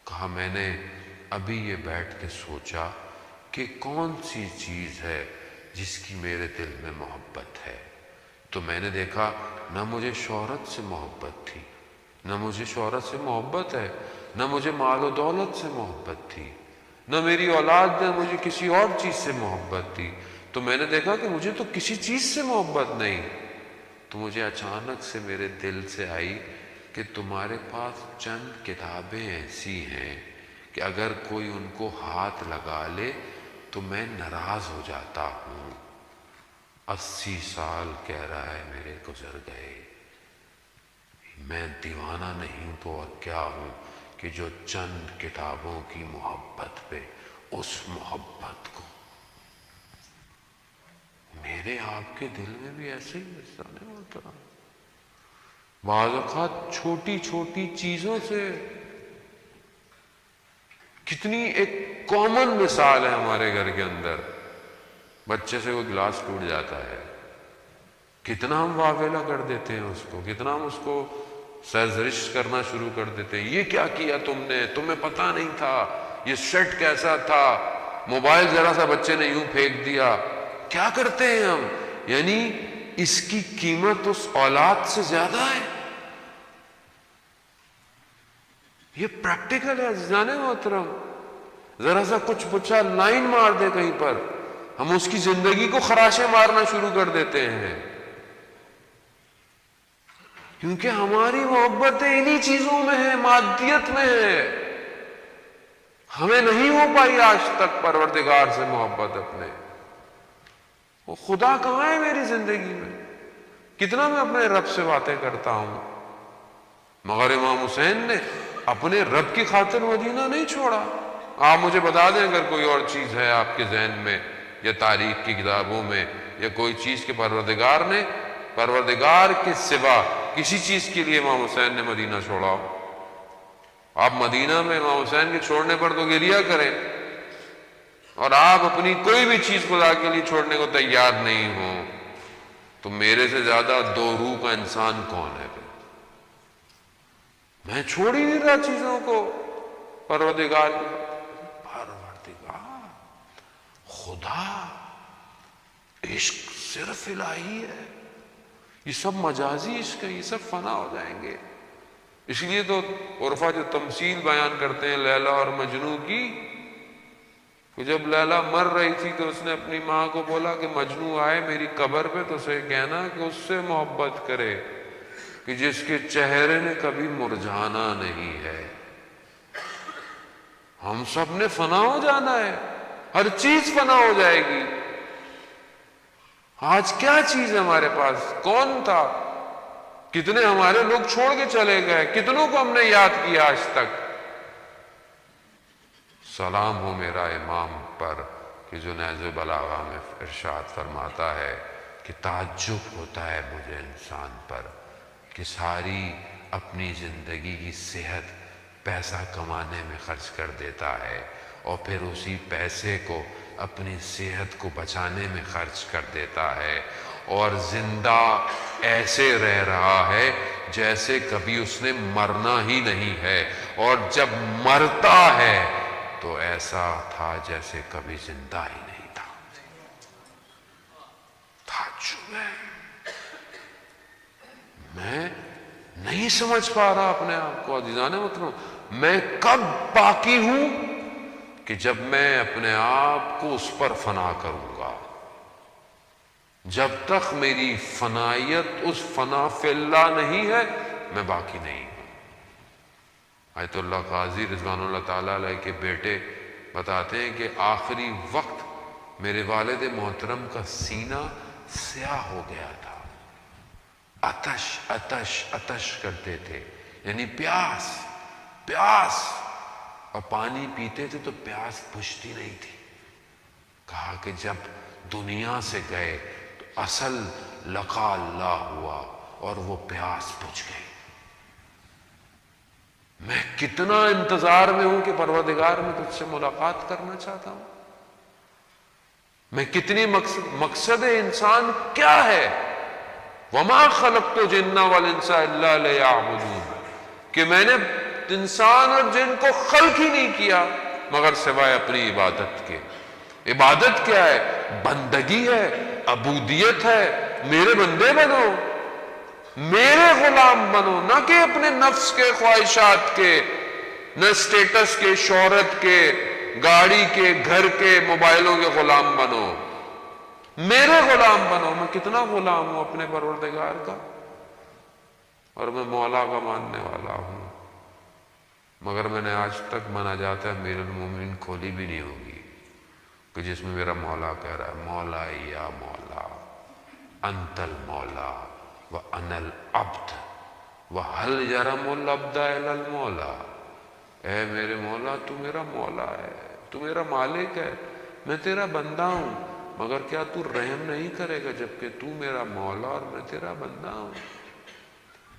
کہا میں نے ابھی یہ بیٹھ کے سوچا کہ کون سی چیز ہے جس کی میرے دل میں محبت ہے، تو میں نے دیکھا نہ مجھے شہرت سے محبت تھی، نہ مجھے شہرت سے محبت ہے، نہ مجھے مال و دولت سے محبت تھی، نہ میری اولاد نے مجھے کسی اور چیز سے محبت تھی۔ تو میں نے دیکھا کہ مجھے تو کسی چیز سے محبت نہیں۔ تو مجھے اچانک سے میرے دل سے آئی کہ تمہارے پاس چند کتابیں ایسی ہیں کہ اگر کوئی ان کو ہاتھ لگا لے تو میں ناراض ہو جاتا ہوں۔ 80 سال کہہ رہا ہے میرے گزر گئے، میں دیوانہ نہیں تو اور کیا ہوں کہ جو چند کتابوں کی محبت پہ اس محبت کو۔ میرے آپ کے دل میں بھی ایسے ہی نہیں ہوتا، بعض اوقات چھوٹی چھوٹی چیزوں سے۔ کتنی ایک کامن مثال ہے ہمارے گھر کے اندر، بچے سے کوئی گلاس ٹوٹ جاتا ہے، کتنا ہم واویلا کر دیتے ہیں اس کو، کتنا ہم اس کو سرزنش کرنا شروع کر دیتے ہیں، یہ کیا کیا تم نے، تمہیں پتہ نہیں تھا، یہ سیٹ کیسا تھا، موبائل ذرا سا بچے نے یوں پھینک دیا، کیا کرتے ہیں ہم؟ یعنی اس کی قیمت اس اولاد سے زیادہ ہے۔ یہ پریکٹیکل ہے عزیزان محترم۔ ذرا سا کچھ بچہ لائن مار دے کہیں پر، ہم اس کی زندگی کو خراشیں مارنا شروع کر دیتے ہیں، کیونکہ ہماری محبت انہی چیزوں میں ہے، مادیت میں ہے۔ ہمیں نہیں ہو پائی آج تک پروردگار سے محبت اپنے۔ وہ خدا کہاں ہے میری زندگی میں؟ کتنا میں اپنے رب سے باتیں کرتا ہوں، مگر امام حسین نے اپنے رب کی خاطر مدینہ نہیں چھوڑا۔ آپ مجھے بتا دیں اگر کوئی اور چیز ہے آپ کے ذہن میں یا تاریخ کی کتابوں میں یا کوئی چیز کے پروردگار کے سوا کسی چیز کے لیے امام حسین نے مدینہ چھوڑا ہو۔ آپ مدینہ میں امام حسین کے چھوڑنے پر تو گریہ کریں، اور آپ اپنی کوئی بھی چیز خدا کے لیے چھوڑنے کو تیار نہیں ہو، تو میرے سے زیادہ دو روح کا انسان کون ہے؟ میں چھوڑ ہی نہیں رہا چیزوں کو پروردگار خدا۔ عشق صرف الہی ہے، یہ سب مجازی عشق ہے، یہ سب فنا ہو جائیں گے۔ اس لیے تو عرفہ جو تمثیل بیان کرتے ہیں لیلا اور مجنوں کی، کہ جب لیلا مر رہی تھی تو اس نے اپنی ماں کو بولا کہ مجنوں آئے میری قبر پہ تو اسے کہنا کہ اس سے محبت کرے کہ جس کے چہرے نے کبھی مرجھانا نہیں ہے۔ ہم سب نے فنا ہو جانا ہے، ہر چیز فنا ہو جائے گی۔ آج کیا چیز ہے ہمارے پاس؟ کون تھا؟ کتنے ہمارے لوگ چھوڑ کے چلے گئے، کتنوں کو ہم نے یاد کیا آج تک؟ سلام ہو میرا امام پر کہ جو نہج البلاغہ میں ارشاد فرماتا ہے کہ تعجب ہوتا ہے مجھے انسان پر کہ ساری اپنی زندگی کی صحت پیسہ کمانے میں خرچ کر دیتا ہے، اور پھر اسی پیسے کو اپنی صحت کو بچانے میں خرچ کر دیتا ہے، اور زندہ ایسے رہ رہا ہے جیسے کبھی اس نے مرنا ہی نہیں ہے، اور جب مرتا ہے تو ایسا تھا جیسے کبھی زندہ ہی نہیں تھا۔ تعجب ہے، میں نہیں سمجھ پا رہا اپنے آپ کو عزیزان محترم، میں کب باقی ہوں کہ جب میں اپنے آپ کو اس پر فنا کروں گا۔ جب تک میری فنائیت اس فنا فی اللہ نہیں ہے میں باقی نہیں ہوں۔ آیت اللہ قاضی رضوان اللہ تعالیٰ علیہ کے بیٹے بتاتے ہیں کہ آخری وقت میرے والد محترم کا سینہ سیاہ ہو گیا تھا، آتش آتش آتش کرتے تھے، یعنی پیاس پیاس، اور پانی پیتے تھے تو پیاس بجھتی نہیں تھی۔ کہا کہ جب دنیا سے گئے تو اصل لقا اللہ ہوا اور وہ پیاس بجھ گئی۔ میں کتنا انتظار میں ہوں کہ پروردگار میں تجھ سے ملاقات کرنا چاہتا ہوں۔ میں کتنی مقصد انسان کیا ہے؟ وَمَا خَلَقْتُ الْجِنَّ وَالْإِنسَ إِلَّا لِيَعْبُدُونِ، کہ میں نے انسان اور جن کو خلق ہی نہیں کیا مگر سوائے اپنی عبادت کے۔ عبادت کیا ہے؟ بندگی ہے، عبودیت ہے۔ میرے بندے بنو، میرے غلام بنو، نہ کہ اپنے نفس کے خواہشات کے، نہ سٹیٹس کے، شہرت کے، گاڑی کے، گھر کے، موبائلوں کے غلام بنو، میرے غلام بنو۔ میں کتنا غلام ہوں اپنے پروردگار کا، اور میں مولا کا ماننے والا ہوں، مگر میں نے آج تک مناجات امیر المومنین کھولی بھی نہیں ہوگی کہ جس میں میرا مولا کہہ رہا ہے مولا یا مولا انت المولا وَأَنَا الْعَبْدُ وَهَلْ يَرَمُ الْعَبْدَ إِلَى الْمَوْلَى، اے میرے مولا تو میرا مولا ہے، تو میرا مالک ہے، میں تیرا بندہ ہوں، مگر کیا تو رحم نہیں کرے گا جبکہ تو میرا مولا اور میں تیرا بندہ ہوں۔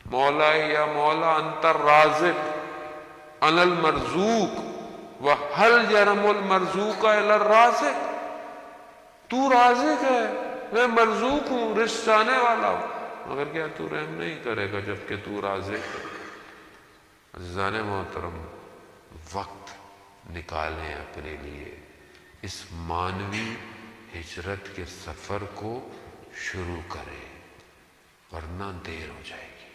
مولا یا مولا انت الرازق انا المرزوق وَهَلْ يَرَمُ الْمَرْزُوقَ إِلَى الرَّازِقِ، تو رازق ہے، میں مرزوق ہوں، رزق چاہنے والا ہوں، مگر کیا تو رحم نہیں کرے گا جبکہ تو رازق ہے۔ عزیزان محترم، وقت نکالیں اپنے لیے، اس مانوی ہجرت کے سفر کو شروع کریں، ورنہ دیر ہو جائے گی۔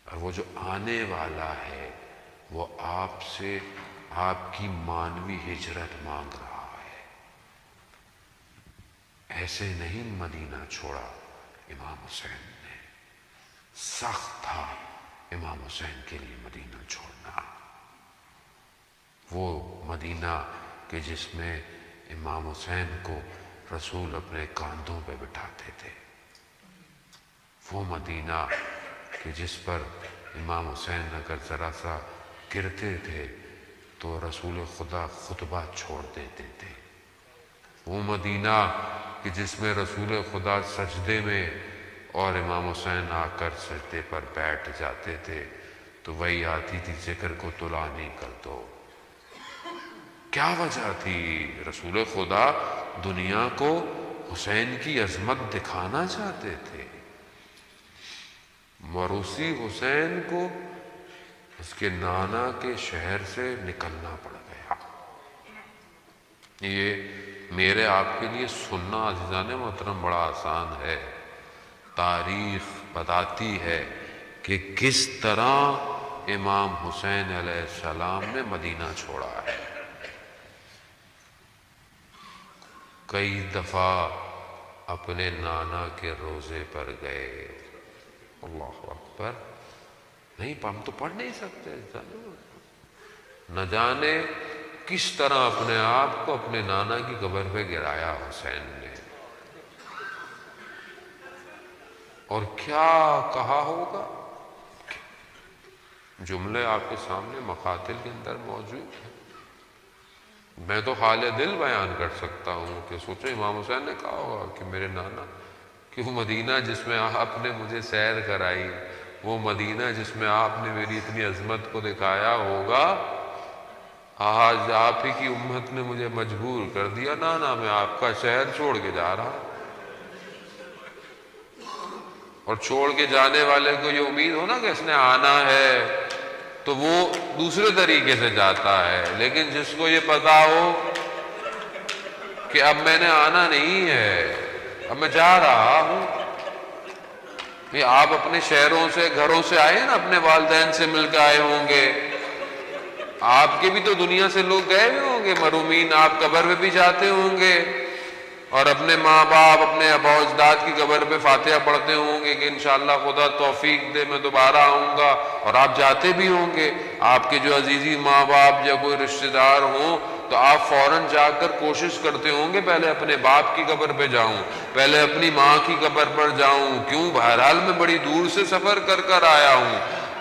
اور وہ جو آنے والا ہے وہ آپ سے آپ کی مانوی ہجرت مانگ رہا ہے۔ ایسے نہیں مدینہ چھوڑا امام حسین نے، سخت تھا امام حسین کے لیے مدینہ چھوڑنا۔ وہ مدینہ کہ جس میں امام حسین کو رسول اپنے کاندھوں پہ بٹھاتے تھے، وہ مدینہ کہ جس پر امام حسین اگر ذرا سا گرتے تھے تو رسول خدا خطبہ چھوڑ دیتے تھے، وہ مدینہ کہ جس میں رسول خدا سجدے میں اور امام حسین آ کر سجدے پر بیٹھ جاتے تھے تو وہی آتی تھی ذکر کو طلوع نہیں کر دو۔ کیا وجہ تھی؟ رسول خدا دنیا کو حسین کی عظمت دکھانا چاہتے تھے۔ موروثی حسین کو اس کے نانا کے شہر سے نکلنا پڑ گیا۔ یہ میرے آپ کے لیے سننا عزیزان محترم بڑا آسان ہے، تاریخ بتاتی ہے کہ کس طرح امام حسین علیہ السلام نے مدینہ چھوڑا ہے۔ کئی دفعہ اپنے نانا کے روزے پر گئے، اللہ اکبر، نہیں ہم تو پڑھ نہیں سکتے، نہ جانے کس طرح اپنے آپ کو اپنے نانا کی قبر پہ گرایا حسین نے، اور کیا کہا ہوگا، جملے آپ کے سامنے مقاتل کے اندر موجود ہیں۔ میں تو حال دل بیان کر سکتا ہوں کہ سوچو امام حسین نے کہا ہوگا کہ میرے نانا، کہ وہ مدینہ جس میں آپ نے مجھے سیر کرائی، وہ مدینہ جس میں آپ نے میری اتنی عظمت کو دکھایا ہوگا، آج آپ ہی کی امت نے مجھے مجبور کر دیا، نانا میں آپ کا شہر چھوڑ کے جا رہا۔ اور چھوڑ کے جانے والے کو یہ امید ہو نا کہ اس نے آنا ہے تو وہ دوسرے طریقے سے جاتا ہے، لیکن جس کو یہ پتا ہو کہ اب میں نے آنا نہیں ہے، اب میں جا رہا ہوں۔ یہ آپ اپنے شہروں سے، گھروں سے آئے نا، اپنے والدین سے مل کے آئے ہوں گے، آپ کے بھی تو دنیا سے لوگ گئے ہوئے ہوں گے، مرحومین آپ قبر پہ بھی جاتے ہوں گے، اور اپنے ماں باپ، اپنے آباء و اجداد کی قبر پہ فاتحہ پڑھتے ہوں گے کہ انشاءاللہ خدا توفیق دے میں دوبارہ آؤں گا، اور آپ جاتے بھی ہوں گے۔ آپ کے جو عزیزی ماں باپ یا کوئی رشتہ دار ہوں تو آپ فوراً جا کر کوشش کرتے ہوں گے پہلے اپنے باپ کی قبر پہ جاؤں، پہلے اپنی ماں کی قبر پر جاؤں، کیوں؟ بہرحال میں بڑی دور سے سفر کر کر آیا ہوں۔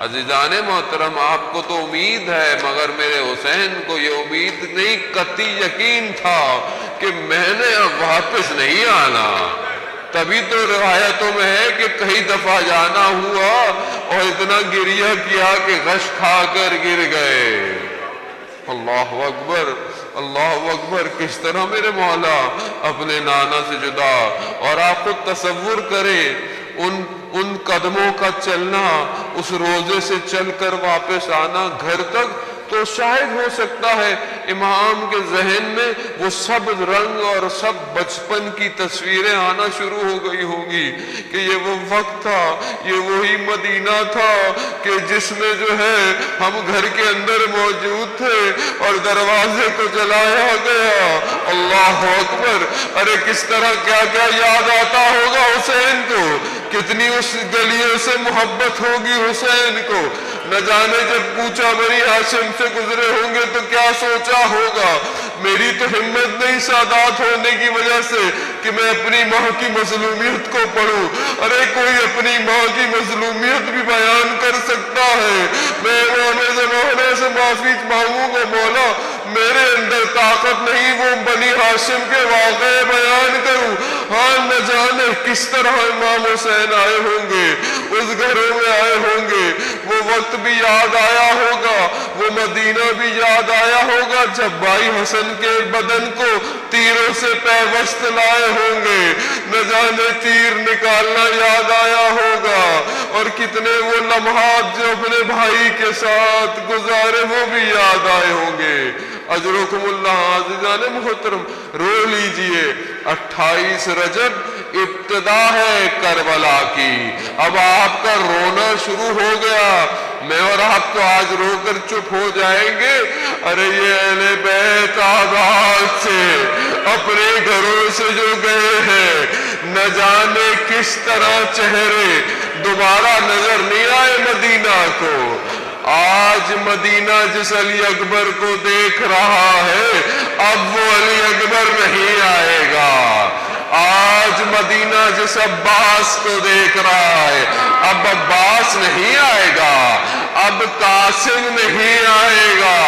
عزیزان محترم، آپ کو تو امید ہے، مگر میرے حسین کو یہ امید نہیں، قطعی یقین تھا کہ میں نے اب واپس نہیں آنا۔ تبھی تو روایتوں میں ہے کہ کئی دفعہ جانا ہوا اور اتنا گریہ کیا کہ غش کھا کر گر گئے۔ اللہ اکبر، اللہ اکبر، کس طرح میرے مولا اپنے نانا سے جدا۔ اور آپ خود تصور کریں ان قدموں کا چلنا، اس روزے سے چل کر واپس آنا گھر تک، تو شاید ہو سکتا ہے امام کے ذہن میں وہ سب رنگ اور سب بچپن کی تصویریں آنا شروع ہو گئی ہوں گی کہ یہ وہ وقت تھا، یہ وہی مدینہ تھا کہ جس میں جو ہے ہم گھر کے اندر موجود تھے اور دروازے کو جلایا گیا۔ اللہ اکبر، ارے کس طرح کیا کیا یاد آتا ہوگا حسین کو، کتنی اس گلیوں سے محبت ہوگی حسین کو۔ نہ جانے جب پوچھا بنی ہاشم سے گزرے ہوں گے تو کیا سوچا ہوگا۔ میری تو ہمت نہیں سادات ہونے کی وجہ سے کہ میں اپنی ماں کی مظلومیت کو پڑھوں۔ ارے کوئی اپنی ماں کی مظلومیت بھی بیان کر سکتا ہے۔ میں امام زمانہ سے معافی مانگوں گا، مولا میرے اندر طاقت نہیں وہ بنی ہاشم کے واقعے بیان کروں۔ ہاں نہ جانے کس طرح امام حسین آئے ہوں گے، اس گھروں میں آئے ہوں گے، وہ وقت بھی یاد آیا ہوگا، وہ مدینہ بھی یاد آیا ہوگا جب بھائی حسن کے بدن کو تیروں سے پیوست لائے ہوں گے، نہ جانے تیر نکالنا یاد آیا ہوگا، اور کتنے وہ لمحات جو اپنے بھائی کے ساتھ گزارے وہ بھی یاد آئے ہوں گے۔ اجرکم اللہ عزیزان محترم، رو لیجئے، 28 رجب ابتدا ہے کربلا کی، اب آپ کا رونا شروع ہو گیا۔ میں اور آپ تو آج رو کر چپ ہو جائیں گے، ارے یہ اہل بیت آباد سے اپنے گھروں سے جو گئے ہیں، نہ جانے کس طرح چہرے دوبارہ نظر نہیں آئے مدینہ کو۔ آج مدینہ جس علی اکبر کو دیکھ رہا ہے، اب وہ علی اکبر نہیں آئے گا۔ آج مدینہ جس عباس کو دیکھ رہا ہے، اب عباس نہیں آئے گا، اب قاسم نہیں آئے گا،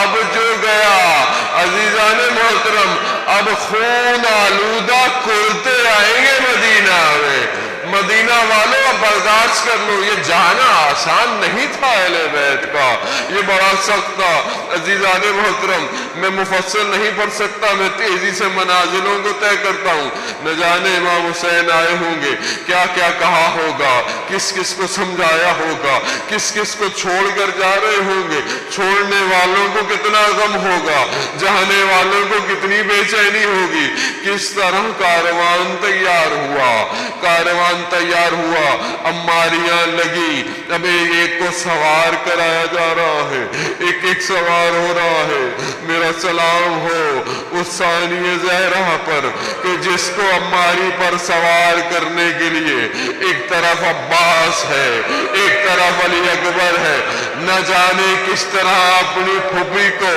اب جو گیا عزیزان محترم، اب خون آلودہ کرتے آئیں گے مدینہ میں۔ مدینہ والوں اب برداشت کر لو، یہ جانا آسان نہیں تھا اہل بیت کا، یہ بڑا سخت تھا۔ عزیزان محترم، میں مفصل نہیں پڑھ سکتا، میں تیزی سے منازلوں کو طے کرتا ہوں۔ نہ جانے امام حسین آئے ہوں گے، کیا کیا کہا ہوگا، کس کس کو سمجھایا ہوگا، کس کس کو چھوڑ کر جا رہے ہوں گے، چھوڑنے والوں کو کتنا غم ہوگا، جانے والوں کو کتنی بے چینی ہوگی۔ کس طرح کاروان تیار ہوا، کاروان تیار ہوا، اماریاں لگی، اب ایک کو سوار کرایا جا رہا ہے، ایک ایک سوار ہو رہا ہے۔ میرا سلام ہو اس ثانیہ زہرا پر کہ جس کو اماری پر سوار کرنے کے لیے ایک طرف عباس ہے، ایک طرف علی اکبر ہے۔ نہ جانے کس طرح اپنی پھوپھی کو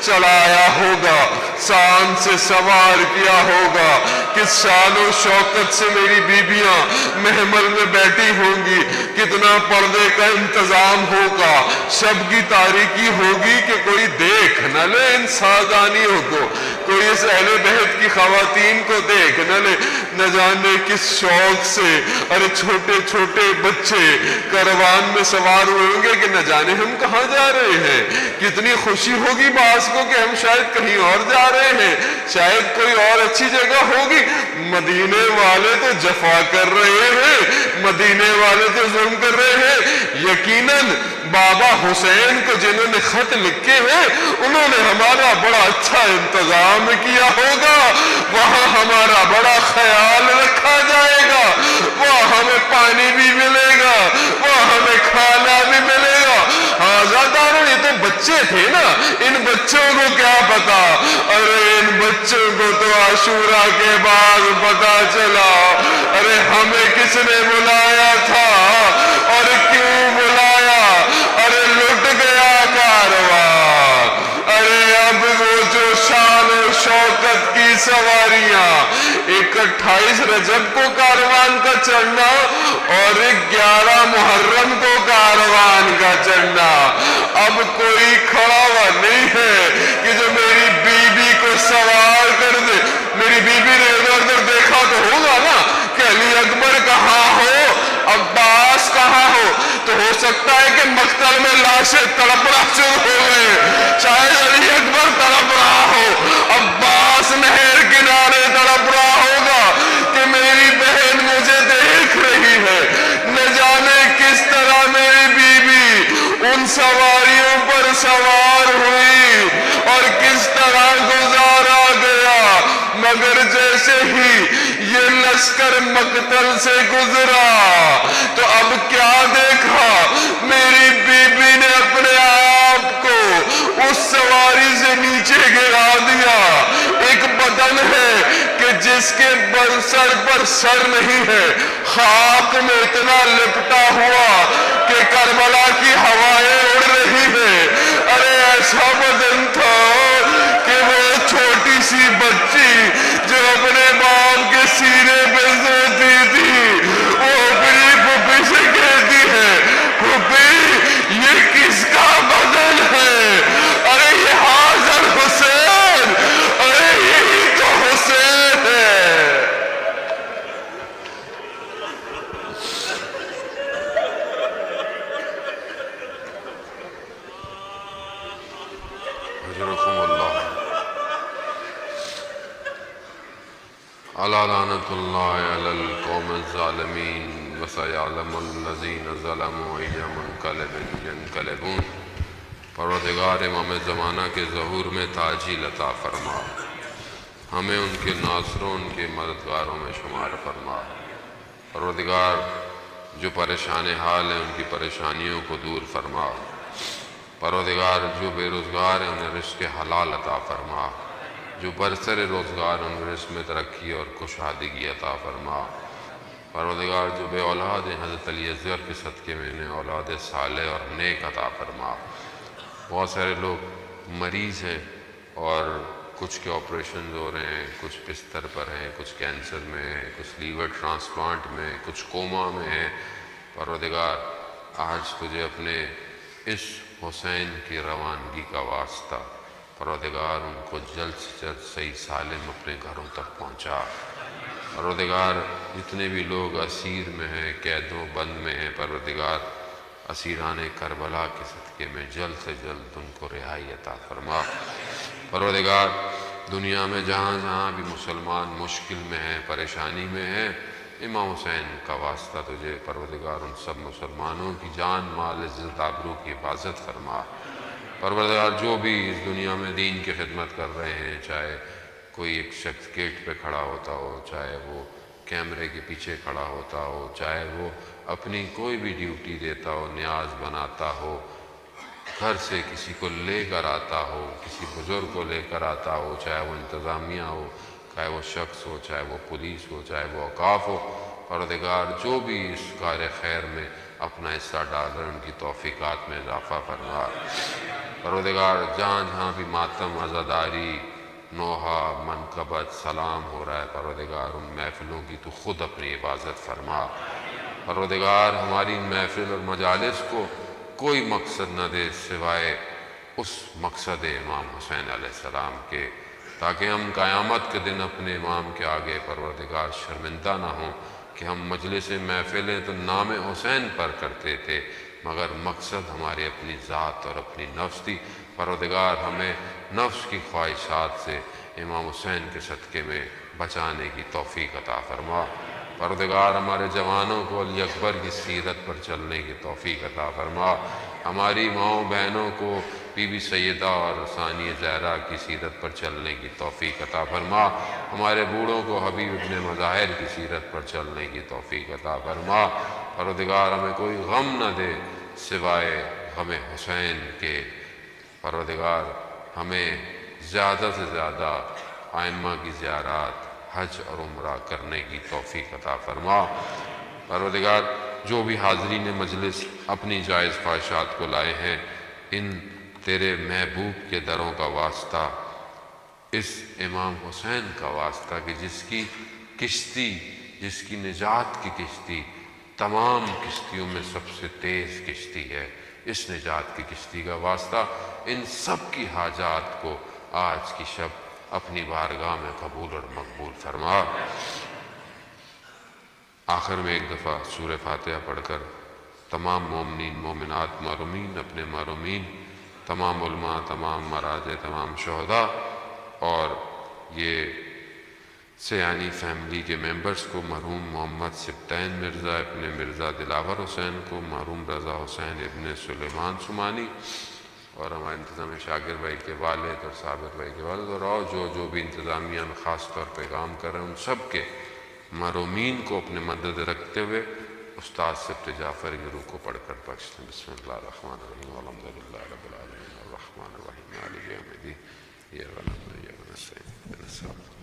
چلایا ہوگا، شان سے سوار کیا ہوگا، کس شان و شوکت سے میری بیبیاں محمل میں بیٹھی ہوں گی، کتنا پردے کا انتظام ہوگا، شب کی تاریکی ہوگی کہ کوئی دیکھ نہ لے ان سادانیوں کو، کوئی اس اہل بیت کی خواتین کو دیکھ نہ لے۔ نہ جانے کس شوق سے ارے چھوٹے چھوٹے بچے کاروان میں سوار ہوئے ہوں گے کہ نہ جانے ہم کہاں جا رہے ہیں۔ کتنی خوشی ہوگی بعض کو کہ ہم شاید کہیں اور جا رہے ہیں، شاید کوئی اور اچھی جگہ ہوگی۔ مدینے والے تو جفا کر رہے ہیں، مدینے والے تو ظلم کر رہے ہیں۔ یقیناً بابا حسین کو جنہوں نے خط لکھے ہیں انہوں نے ہمارا بڑا اچھا انتظام کیا ہوگا، وہاں ہمارا بڑا خیال رکھا جائے گا، وہاں ہمیں پانی بھی ملے گا، وہاں ہمیں کھانا بھی ملے گا۔ آزاداروں یہ تو بچے تھے نا، ان بچوں کو کیا پتا، ارے ان بچوں کو تو عاشورہ کے بعد پتا چلا، ارے ہمیں کس نے بلایا تھا اور کیوں بلایا، ارے لٹ گیا کاروان۔ ارے اب وہ جو شان و شوکت کی سواریاں، 28 رجب کو کاروان کا چڑھنا اور 11 محرم کو کاروان کا چڑھنا، اب کوئی کھڑا ہوا نہیں ہے کہ جو میری بیوی کو سوار کر دے۔ میری بیوی نے ادھر ادھر دیکھا تو ہوگا نا کہ سے تڑپنا شروع ہو گئے. شاید علی اکبر تڑپ رہا ہو, عباس نہر کنارے تڑپ رہا ہوگا کہ میری بہن مجھے دیکھ رہی ہے. نہ جانے کس طرح میری بیوی ان سواریوں پر سوار ہوئی اور کس طرح گزارا گیا, مگر جیسے ہی یہ لشکر مقتل سے گزرا تو اب کیا دیکھا, میری بیوی نے اپنے آپ کو اس سواری سے نیچے گرا دیا. ایک بدن ہے کہ جس کے سر پر سر نہیں ہے, خاک میں اتنا لپٹا ہوا کہ کربلا کی ہوائیں اڑ رہی ہیں. ارے ایسا بدن تھا کہ وہ چھوٹی سی بچی جو اپنے باپ کے سینے پہ سوتی تھی, وہ اپنی پھوپھی سے کہتی ہے, پھوپھی یہ کس کا بدن ہے؟ ارے یہ حاضر حسین, ارے یہی تو حسین ہے. حضرکم اللہ. الا لعنۃ اللہ علی القوم الظالمین وسیعلم الذین ظلموا ای منقلب ینقلبون. پروردگار امام زمانہ کے ظہور میں تاجیل عطا فرما, ہمیں ان کے ناصروں ان کے مددگاروں میں شمار فرما. پروردگار جو پریشان حال ہیں ان کی پریشانیوں کو دور فرما. پروردگار جو بے روزگار ہیں انہیں رزق حلال عطا فرما. جو برسر روزگار ان رزق میں ترقی اور کشادگی عطا فرما. پروردگار جو بے اولاد ہیں حضرت علی اصغر کے صدقے میں انہیں اولاد صالح اور نیک عطا فرما. بہت سارے لوگ مریض ہیں اور کچھ کے آپریشنز ہو رہے ہیں, کچھ بستر پر ہیں, کچھ کینسر میں ہیں, کچھ لیور ٹرانسپلانٹ میں, کچھ کوما میں ہیں. پروردگار آج تجھے اپنے اس حسین کی روانگی کا واسطہ, پروردگار ان کو جلد سے جلد صحیح سالم اپنے گھروں تک پہنچا. پروردگار جتنے بھی لوگ اسیر میں ہیں, قیدوں بند میں ہیں, پروردگار اسیران کربلا کے صدقے میں جلد سے جلد ان کو رہائی عطا فرما. پروردگار دنیا میں جہاں جہاں بھی مسلمان مشکل میں ہیں, پریشانی میں ہیں, امام حسین کا واسطہ تجھے پروردگار ان سب مسلمانوں کی جان مال عزت آبرو کی حفاظت فرما. پروردگار جو بھی اس دنیا میں دین کی خدمت کر رہے ہیں, چاہے کوئی ایک شخص گیٹ پہ کھڑا ہوتا ہو, چاہے وہ کیمرے کے پیچھے کھڑا ہوتا ہو, چاہے وہ اپنی کوئی بھی ڈیوٹی دیتا ہو, نیاز بناتا ہو, گھر سے کسی کو لے کر آتا ہو, کسی بزرگ کو لے کر آتا ہو, چاہے وہ انتظامیہ ہو, چاہے وہ شخص ہو, چاہے وہ پولیس ہو, چاہے وہ اوقاف ہو, پروردگار جو بھی اس کار خیر میں اپنا حصہ ڈال رہے ان کی توفیقات میں اضافہ فرما. پروردگار جہاں جہاں بھی ماتم, عزاداری, نوحہ, منقبت, سلام ہو رہا ہے, پروردگار ان محفلوں کی تو خود اپنی حفاظت فرما. پروردگار ہماری محفل اور مجالس کو کوئی مقصد نہ دے سوائے اس مقصد امام حسین علیہ السلام کے, تاکہ ہم قیامت کے دن اپنے امام کے آگے پروردگار شرمندہ نہ ہوں کہ ہم مجلس محفلیں تو نام حسین پر کرتے تھے, مگر مقصد ہماری اپنی ذات اور اپنی نفس تھی. پروردگار ہمیں نفس کی خواہشات سے امام حسین کے صدقے میں بچانے کی توفیق عطا فرما. پروردگار ہمارے جوانوں کو علی اکبر کی سیرت پر چلنے کی توفیق عطا فرما. ہماری ماؤں بہنوں کو بی بی سیدہ اور ثانیہ زہرا کی سیرت پر چلنے کی توفیق عطا فرما. ہمارے بوڑھوں کو حبیب ابن مظاہر کی سیرت پر چلنے کی توفیق عطا فرما. پروردگار ہمیں کوئی غم نہ دے سوائے غم حسین کے. پروردگار ہمیں زیادہ سے زیادہ ائمہ کی زیارات, حج اور عمرہ کرنے کی توفیق عطا فرما. پروردگار جو بھی حاضرین مجلس اپنی جائز خواہشات کو لائے ہیں, ان تیرے محبوب کے دروں کا واسطہ, اس امام حسین کا واسطہ کہ جس کی کشتی, جس کی نجات کی کشتی تمام کشتیوں میں سب سے تیز کشتی ہے, اس نجات کی کشتی کا واسطہ ان سب کی حاجات کو آج کی شب اپنی بارگاہ میں قبول اور مقبول فرما. آخر میں ایک دفعہ سورہ فاتحہ پڑھ کر تمام مومنین مومنات معرومین، اپنے معرومین، تمام علماء، تمام مراجع، تمام شہداء، اور یہ سیانی فیملی کے ممبرز کو، مرحوم محمد سبطین مرزا ابن مرزا دلاور حسین کو، مرحوم رضا حسین ابن سلیمان سمانی، اور ہمارے انتظامیہ شاگر بھائی کے والد اور صابر بھائی کے والد، اور جو بھی انتظامیہ میں خاص طور پہ کام کر رہے ہیں، ان سب کے مرحومین کو اپنے مدد رکھتے ہوئے استاد سبت جعفر کی روح کو پڑھ کر بخش دیں۔ بسم اللہ الرحمن الرحیم، الحمدللہ رب العالمین، الرحمن الرحیم، مالک یوم الدین، ایاک نعبد و ایاک نستعین، اہدنا الصراط